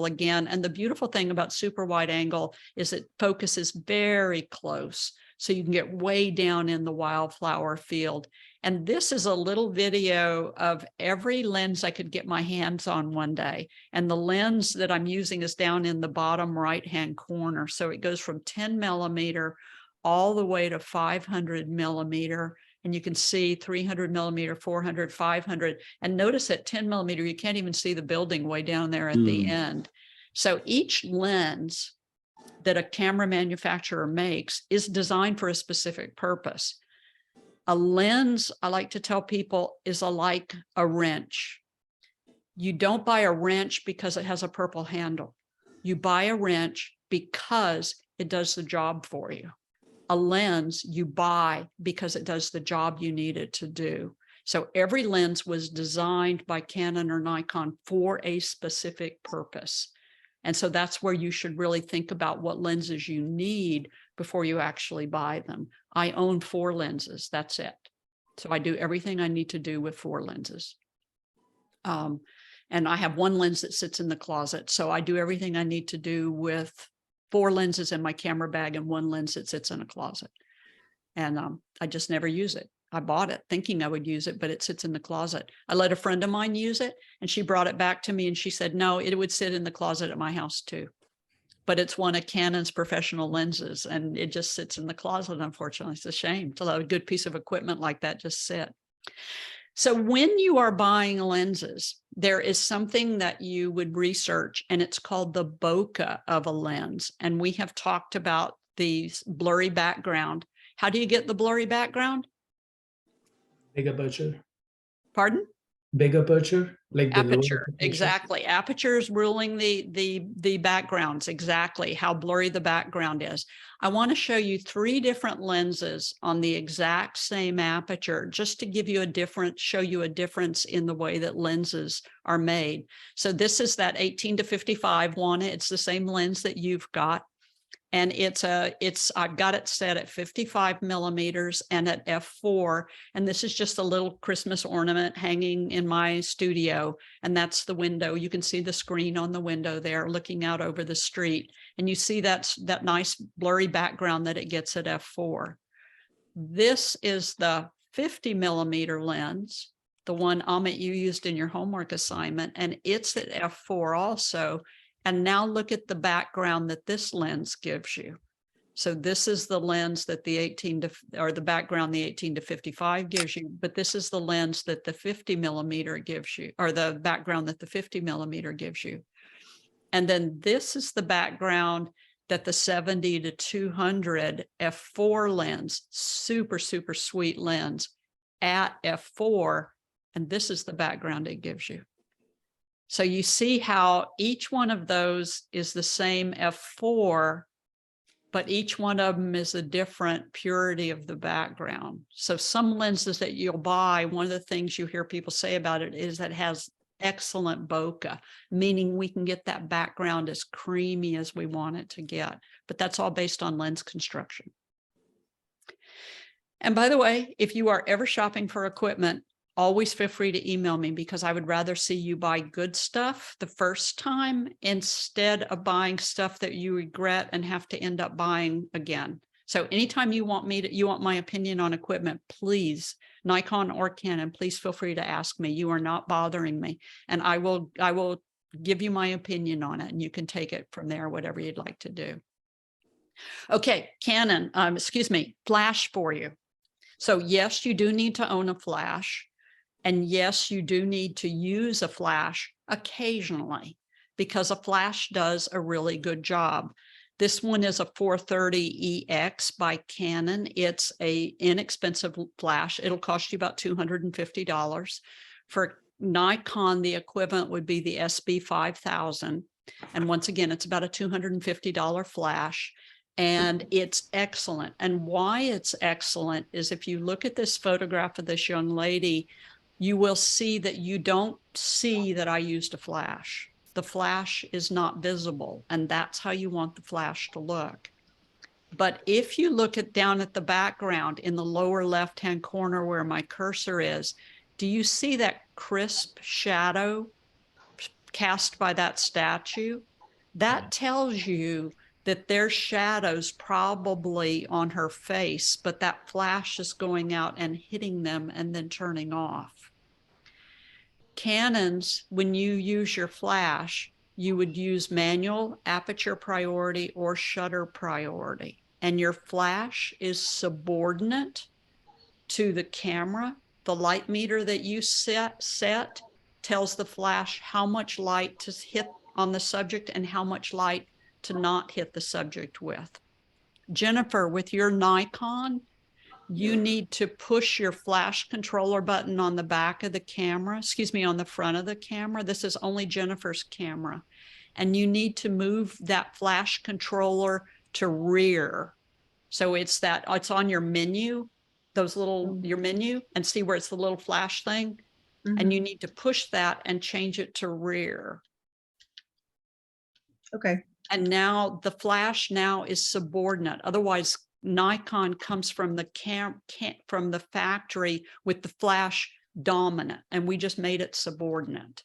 [SPEAKER 1] again. And the beautiful thing about super wide angle is it focuses very close. So you can get way down in the wildflower field. And this is a little video of every lens I could get my hands on one day. And the lens that I'm using is down in the bottom right-hand corner. So it goes from 10 millimeter all the way to 500 millimeter. And you can see 300 millimeter, 400, 500. And notice at 10 millimeter, you can't even see the building way down there at the end. So each lens that a camera manufacturer makes is designed for a specific purpose. A lens, I like to tell people, is like a wrench. You don't buy a wrench because it has a purple handle. You buy a wrench because it does the job for you. A lens you buy because it does the job you need it to do. So every lens was designed by Canon or Nikon for a specific purpose. And so that's where you should really think about what lenses you need before you actually buy them. I own 4 lenses, that's it. So I do everything I need to do with 4 lenses. And I have 1 lens that sits in the closet. So I do everything I need to do with 4 lenses in my camera bag and 1 lens that sits in a closet. And I just never use it. I bought it thinking I would use it, but it sits in the closet. I let a friend of mine use it and she brought it back to me and she said, no, it would sit in the closet at my house too. But it's one of Canon's professional lenses and it just sits in the closet, unfortunately. It's a shame to let a good piece of equipment like that just sit. So when you are buying lenses, there is something that you would research and it's called the bokeh of a lens. And we have talked about the blurry background. How do you get the blurry background?
[SPEAKER 3] Big aperture.
[SPEAKER 1] Pardon?
[SPEAKER 3] Big aperture, like the lower
[SPEAKER 1] Aperture,
[SPEAKER 3] aperture.
[SPEAKER 1] exactly. Aperture is ruling the backgrounds, exactly how blurry the background is. I want to show you 3 different lenses on the exact same aperture, just to give you show you a difference in the way that lenses are made. So this is that 18 to 55 one. It's the same lens that you've got. And I've got it set at 55 millimeters and at f4. And this is just a little Christmas ornament hanging in my studio. And that's the window. You can see the screen on the window there looking out over the street. And you see that nice blurry background that it gets at f4. This is the 50 millimeter lens, the one, Amit, you used in your homework assignment. And it's at f4 also. And now look at the background that this lens gives you. So this is the lens that the background the 18 to 55 gives you, but this is the lens that the 50 millimeter gives you, or the background that the 50 millimeter gives you. And then this is the background that the 70 to 200 f4 lens, super, super sweet lens at f4, and this is the background it gives you. So you see how each one of those is the same f4, but each one of them is a different purity of the background. So some lenses that you'll buy, one of the things you hear people say about it is that it has excellent bokeh, meaning we can get that background as creamy as we want it to get. But that's all based on lens construction. And by the way, if you are ever shopping for equipment, always feel free to email me, because I would rather see you buy good stuff the first time instead of buying stuff that you regret and have to end up buying again. So anytime you want my opinion on equipment, please, Nikon or Canon, please feel free to ask me. You are not bothering me, and I will give you my opinion on it, and you can take it from there, whatever you'd like to do. Okay, Canon, flash for you. So yes, you do need to own a flash. And yes, you do need to use a flash occasionally, because a flash does a really good job. This one is a 430EX by Canon. It's an inexpensive flash. It'll cost you about $250. For Nikon, the equivalent would be the SB5000. And once again, it's about a $250 flash. And it's excellent. And why it's excellent is if you look at this photograph of this young lady, you will see that you don't see that I used a flash. The flash is not visible, and that's how you want the flash to look. But if you look down at the background in the lower left-hand corner where my cursor is, do you see that crisp shadow cast by that statue? That tells you that there's shadows probably on her face, but that flash is going out and hitting them and then turning off. Canons, when you use your flash, you would use manual, aperture priority, or shutter priority. And your flash is subordinate to the camera. The light meter that you set tells the flash how much light to hit on the subject and how much light to not hit the subject with. Jennifer, with your Nikon, you need to push your flash controller button on the back of the camera, on the front of the camera. This is only Jennifer's camera. And you need to move that flash controller to rear. So it's on your menu, your menu, and see where it's the little flash thing. Mm-hmm. And you need to push that and change it to rear.
[SPEAKER 4] Okay.
[SPEAKER 1] And now the flash now is subordinate. Otherwise, Nikon comes from the from the factory with the flash dominant, and we just made it subordinate.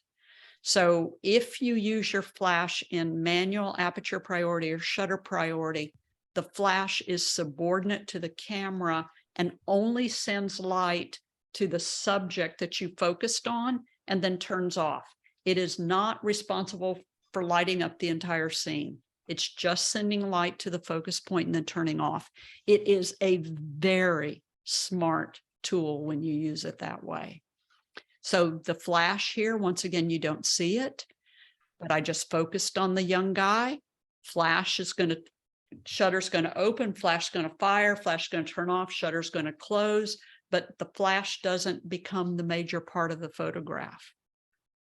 [SPEAKER 1] So if you use your flash in manual, aperture priority, or shutter priority, the flash is subordinate to the camera and only sends light to the subject that you focused on and then turns off. It is not responsible for lighting up the entire scene. It's just sending light to the focus point and then turning off. It is a very smart tool when you use it that way. So the flash here, once again, you don't see it, but I just focused on the young guy. Shutter's going to open, flash's going to fire, flash's going to turn off, shutter's going to close, but the flash doesn't become the major part of the photograph.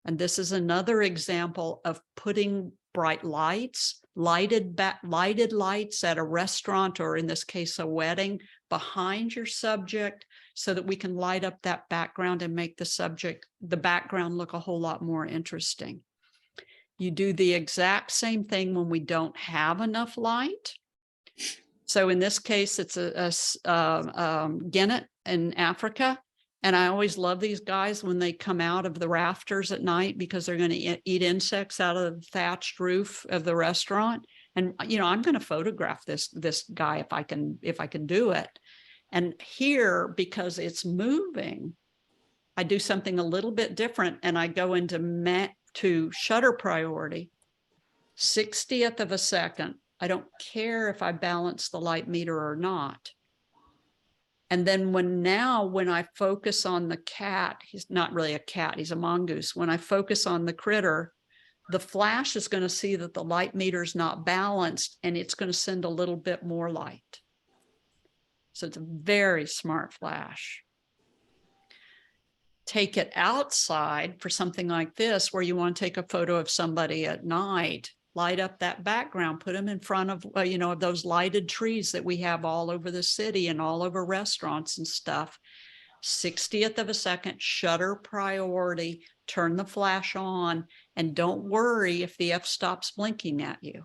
[SPEAKER 1] And this is another example of putting bright lights, lighted lights at a restaurant, or in this case, a wedding, behind your subject so that we can light up that background and make the background look a whole lot more interesting. You do the exact same thing when we don't have enough light. So in this case, it's a Genet in Africa. And I always love these guys when they come out of the rafters at night, because they're going to eat insects out of the thatched roof of the restaurant. And, I'm going to photograph this guy if I can do it. And here, because it's moving, I do something a little bit different, and I go into shutter priority, 60th of a second. I don't care if I balance the light meter or not. And then when I focus on the cat, he's not really a cat, he's a mongoose. When I focus on the critter, The flash is going to see that the light meter is not balanced, and it's going to send a little bit more light. So it's a very smart flash. Take it outside for something like this, where you want to take a photo of somebody at night, light up that background, put them in front of, of those lighted trees that we have all over the city and all over restaurants and stuff. 60th of a second, shutter priority, turn the flash on, and don't worry if the f-stop's blinking at you.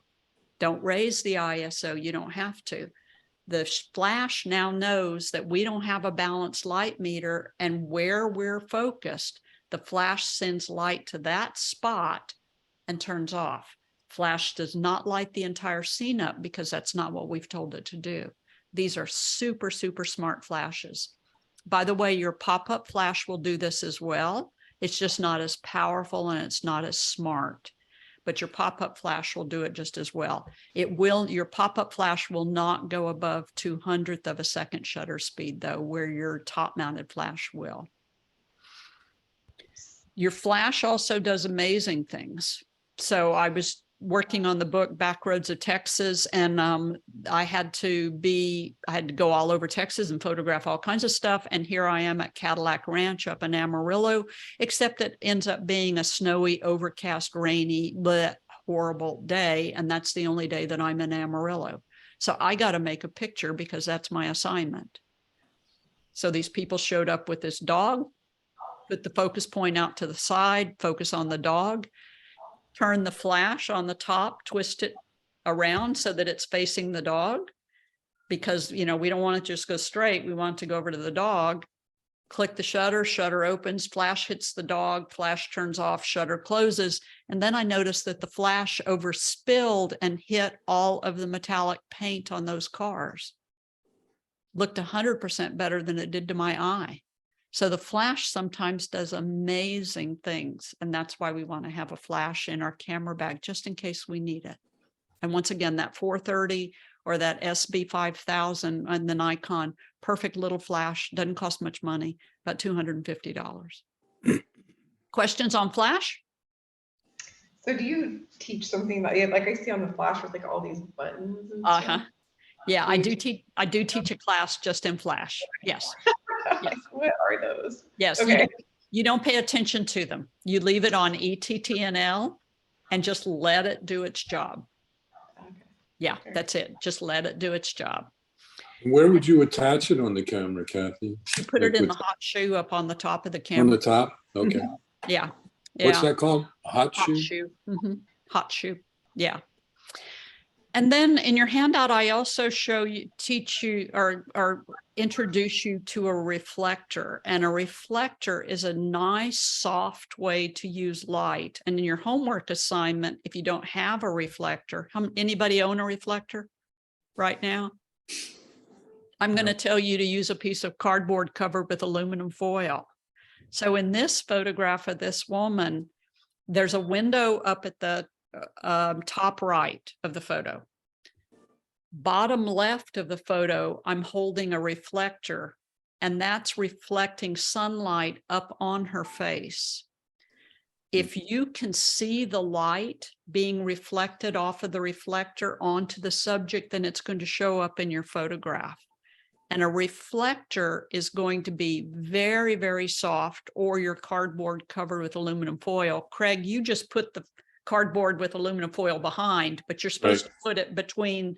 [SPEAKER 1] Don't raise the ISO, you don't have to. The flash now knows that we don't have a balanced light meter, and where we're focused, the flash sends light to that spot and turns off. Flash does not light the entire scene up because that's not what we've told it to do. These are super, super smart flashes. By the way, your pop-up flash will do this as well. It's just not as powerful and it's not as smart, but your pop-up flash will do it just as well. Your pop-up flash will not go above 200th of a second shutter speed though, where your top mounted flash will. Your flash also does amazing things. So I was working on the book Backroads of Texas, and I had to go all over Texas and photograph all kinds of stuff. And here I am at Cadillac Ranch up in Amarillo, except it ends up being a snowy, overcast, rainy, lit, horrible day. And that's the only day that I'm in Amarillo. So I got to make a picture because that's my assignment. So these people showed up with this dog, put the focus point out to the side, focus on the dog, turn the flash on the top, twist it around so that it's facing the dog, because, we don't want it to just go straight. We want it to go over to the dog, click the shutter, shutter opens, flash hits the dog, flash turns off, shutter closes. And then I noticed that the flash overspilled and hit all of the metallic paint on those cars. Looked 100% better than it did to my eye. So the flash sometimes does amazing things. And that's why we want to have a flash in our camera bag, just in case we need it. And once again, that 430 or that SB5000 and the Nikon, perfect little flash, doesn't cost much money, about $250. Questions on flash?
[SPEAKER 6] So do you teach something that, like I see on the flash with like all these buttons and stuff?
[SPEAKER 1] Yeah, I do teach a class just in flash. Yes. Yes.
[SPEAKER 6] What are those?
[SPEAKER 1] Yes.
[SPEAKER 6] Okay.
[SPEAKER 1] You don't pay attention to them. You leave it on ETTNL and just let it do its job.
[SPEAKER 6] Okay.
[SPEAKER 1] Yeah,
[SPEAKER 6] Okay.
[SPEAKER 1] that's it. Just let it do its job.
[SPEAKER 2] Where would you attach it on the camera, Kathy?
[SPEAKER 1] You put it
[SPEAKER 2] Like
[SPEAKER 1] in the
[SPEAKER 2] with-
[SPEAKER 1] hot shoe up on the top of the
[SPEAKER 2] On
[SPEAKER 1] camera.
[SPEAKER 2] the top? Okay.
[SPEAKER 1] Yeah.
[SPEAKER 2] What's
[SPEAKER 1] Yeah.
[SPEAKER 2] that called? A hot
[SPEAKER 1] Hot
[SPEAKER 2] shoe?
[SPEAKER 1] shoe. Hot shoe. Yeah. And then in your handout, I also teach you or introduce you to a reflector. And a reflector is a nice, soft way to use light. And in your homework assignment, if you don't have a reflector, anybody own a reflector right now? I'm going to tell you to use a piece of cardboard covered with aluminum foil. So in this photograph of this woman, there's a window up at the top right of the photo. Bottom left of the photo, I'm holding a reflector, and that's reflecting sunlight up on her face. If you can see the light being reflected off of the reflector onto the subject, then it's going to show up in your photograph. And a reflector is going to be very, very soft, or your cardboard covered with aluminum foil. Craig, you just put the cardboard with aluminum foil behind, but you're supposed to put it between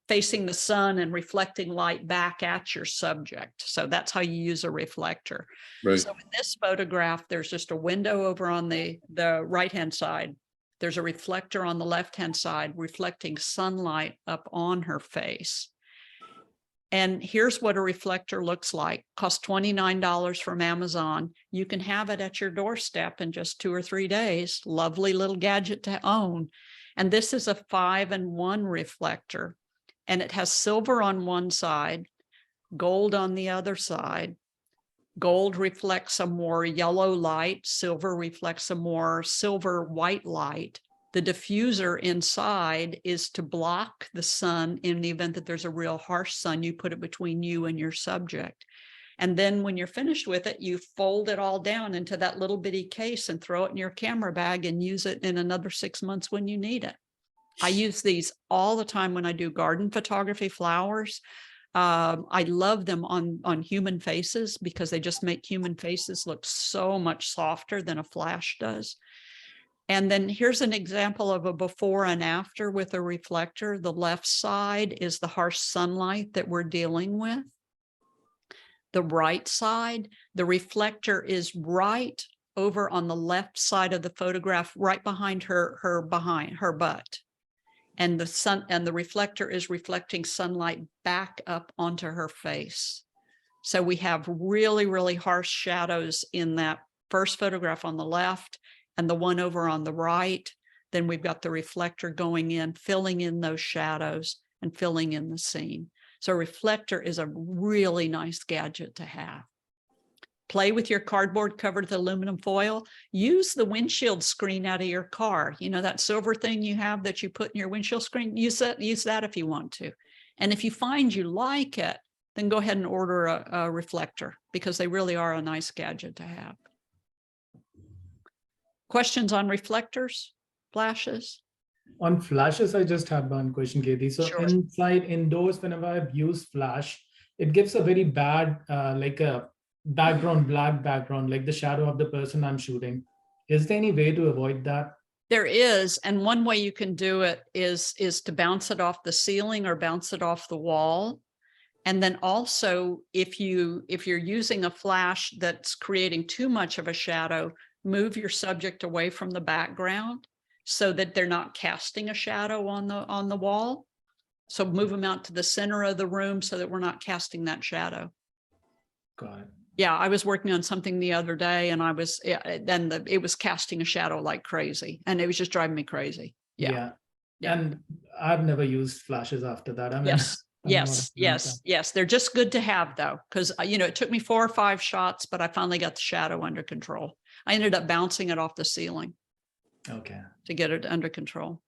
[SPEAKER 1] facing the sun and reflecting light back at your subject. So that's how you use a reflector.
[SPEAKER 2] Right.
[SPEAKER 1] So in this photograph, there's just a window over on the right-hand side. There's a reflector on the left-hand side reflecting sunlight up on her face. And here's what a reflector looks like. Costs $29 from Amazon. You can have it at your doorstep in just 2 or 3 days. Lovely little gadget to own. And this is a 5-in-1 reflector. And it has silver on one side, gold on the other side. Gold reflects a more yellow light. Silver reflects a more silver white light. The diffuser inside is to block the sun in the event that there's a real harsh sun. You put it between you and your subject. And then when you're finished with it, you fold it all down into that little bitty case and throw it in your camera bag and use it in another 6 months when you need it. I use these all the time when I do garden photography, flowers. I love them on human faces because they just make human faces look so much softer than a flash does. And then here's an example of a before and after with a reflector. The left side is the harsh sunlight that we're dealing with. The right side, the reflector is right over on the left side of the photograph, right behind her butt. And the sun and the reflector is reflecting sunlight back up onto her face. So we have really, really harsh shadows in that first photograph on the left and the one over on the right. Then we've got the reflector going in, filling in those shadows and filling in the scene. So a reflector is a really nice gadget to have. Play with your cardboard covered with aluminum foil. Use the windshield screen out of your car. You know, that silver thing you have that you put in your windshield screen, use that if you want to. And if you find you like it, then go ahead and order a reflector because they really are a nice gadget to have. Questions on reflectors, flashes?
[SPEAKER 3] On flashes, I just have one question, Katie. So
[SPEAKER 1] Sure.
[SPEAKER 3] inside, indoors, whenever I've used flash, it gives a very bad, like a background, black background, like the shadow of the person I'm shooting. Is there any way to avoid that?
[SPEAKER 1] There is, and one way you can do it is to bounce it off the ceiling or bounce it off the wall. And then also, if you're using a flash that's creating too much of a shadow, move your subject away from the background so that they're not casting a shadow on the wall. So move them out to the center of the room so that we're not casting that shadow.
[SPEAKER 3] Got it.
[SPEAKER 1] Yeah, I was working on something the other day and it was casting a shadow like crazy and it was just driving me crazy. Yeah.
[SPEAKER 3] And I've never used flashes after that. I mean,
[SPEAKER 1] Yes.
[SPEAKER 3] I'm not a
[SPEAKER 1] Yes,
[SPEAKER 3] fan of
[SPEAKER 1] yes, yes. They're just good to have though, because it took me 4 or 5 shots, but I finally got the shadow under control. I ended up bouncing it off the ceiling
[SPEAKER 3] that. Okay.
[SPEAKER 1] to get it under control.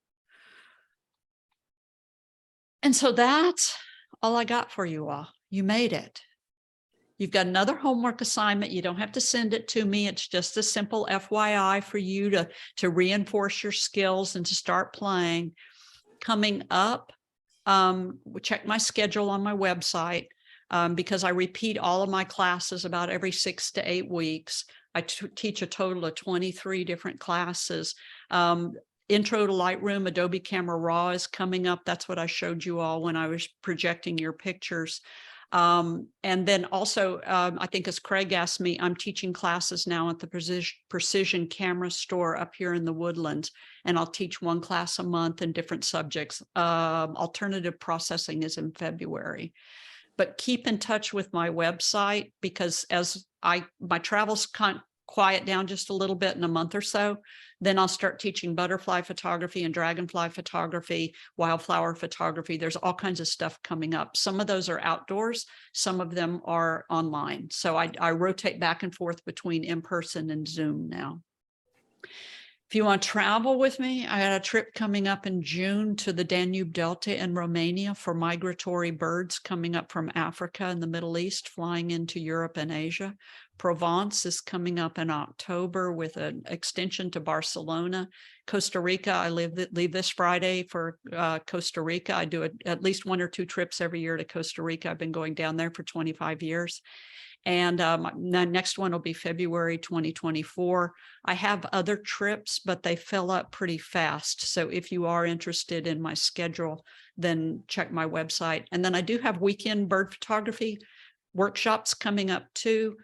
[SPEAKER 1] And so that's all I got for you all. You made it. You've got another homework assignment. You don't have to send it to me. It's just a simple FYI for you to reinforce your skills and to start playing. Coming up, check my schedule on my website because I repeat all of my classes about every 6 to 8 weeks. I teach a total of 23 different classes. Intro to Lightroom, Adobe Camera Raw is coming up. That's what I showed you all when I was projecting your pictures. And then also, I think as Craig asked me, I'm teaching classes now at the Precision Camera Store up here in the Woodlands, and I'll teach 1 class a month in different subjects. Alternative processing is in February. But keep in touch with my website because as my travels quiet down just a little bit in a month or so, then I'll start teaching butterfly photography and dragonfly photography, wildflower photography. There's all kinds of stuff coming up. Some of those are outdoors. Some of them are online. So I rotate back and forth between in-person and Zoom now. If you want to travel with me, I had a trip coming up in June to the Danube Delta in Romania for migratory birds coming up from Africa and the Middle East, flying into Europe and Asia. Provence is coming up in October with an extension to Barcelona. Costa Rica, I leave this Friday for Costa Rica. I do at least 1 or 2 trips every year to Costa Rica. I've been going down there for 25 years. And the next one will be February 2024. I have other trips, but they fill up pretty fast. So if you are interested in my schedule, then check my website. And then I do have weekend bird photography workshops coming up too.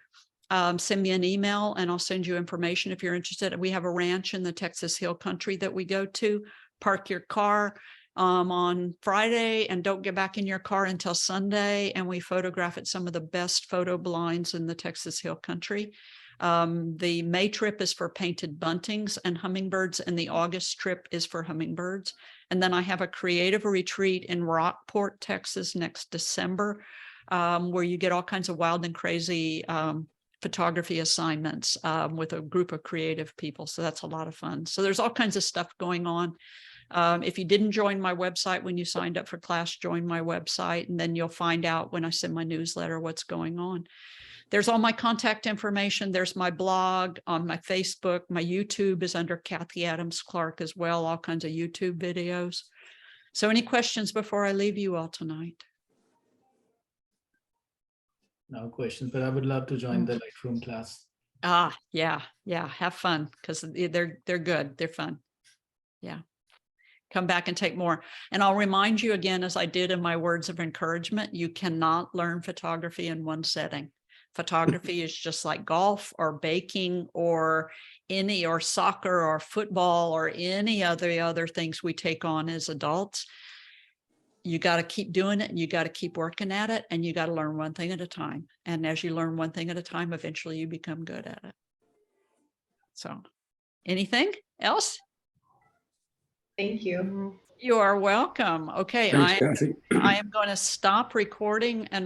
[SPEAKER 1] Send me an email and I'll send you information if you're interested. We have a ranch in the Texas Hill Country that we go to. Park your car on Friday and don't get back in your car until Sunday. And we photograph at some of the best photo blinds in the Texas Hill Country. The May trip is for painted buntings and hummingbirds, and the August trip is for hummingbirds. And then I have a creative retreat in Rockport, Texas next December, where you get all kinds of wild and crazy photography assignments with a group of creative people. So that's a lot of fun. So there's all kinds of stuff going on. If you didn't join my website when you signed up for class, join my website, and then you'll find out when I send my newsletter what's going on. There's all my contact information. There's my blog on my Facebook. My YouTube is under Kathy Adams Clark as well, all kinds of YouTube videos. So any questions before I leave you all tonight?
[SPEAKER 3] No questions, but I would love to join the Lightroom class.
[SPEAKER 1] Yeah. Have fun because they're good. They're fun. Yeah. Come back and take more. And I'll remind you again, as I did in my words of encouragement, you cannot learn photography in one setting. Photography is just like golf or baking or soccer or football or any other things we take on as adults. You got to keep doing it and you got to keep working at it and you got to learn one thing at a time. And as you learn one thing at a time, eventually you become good at it. So anything else?
[SPEAKER 6] Thank you.
[SPEAKER 1] You are welcome. Okay,
[SPEAKER 2] Thanks, Kathy.
[SPEAKER 1] I am going to stop recording and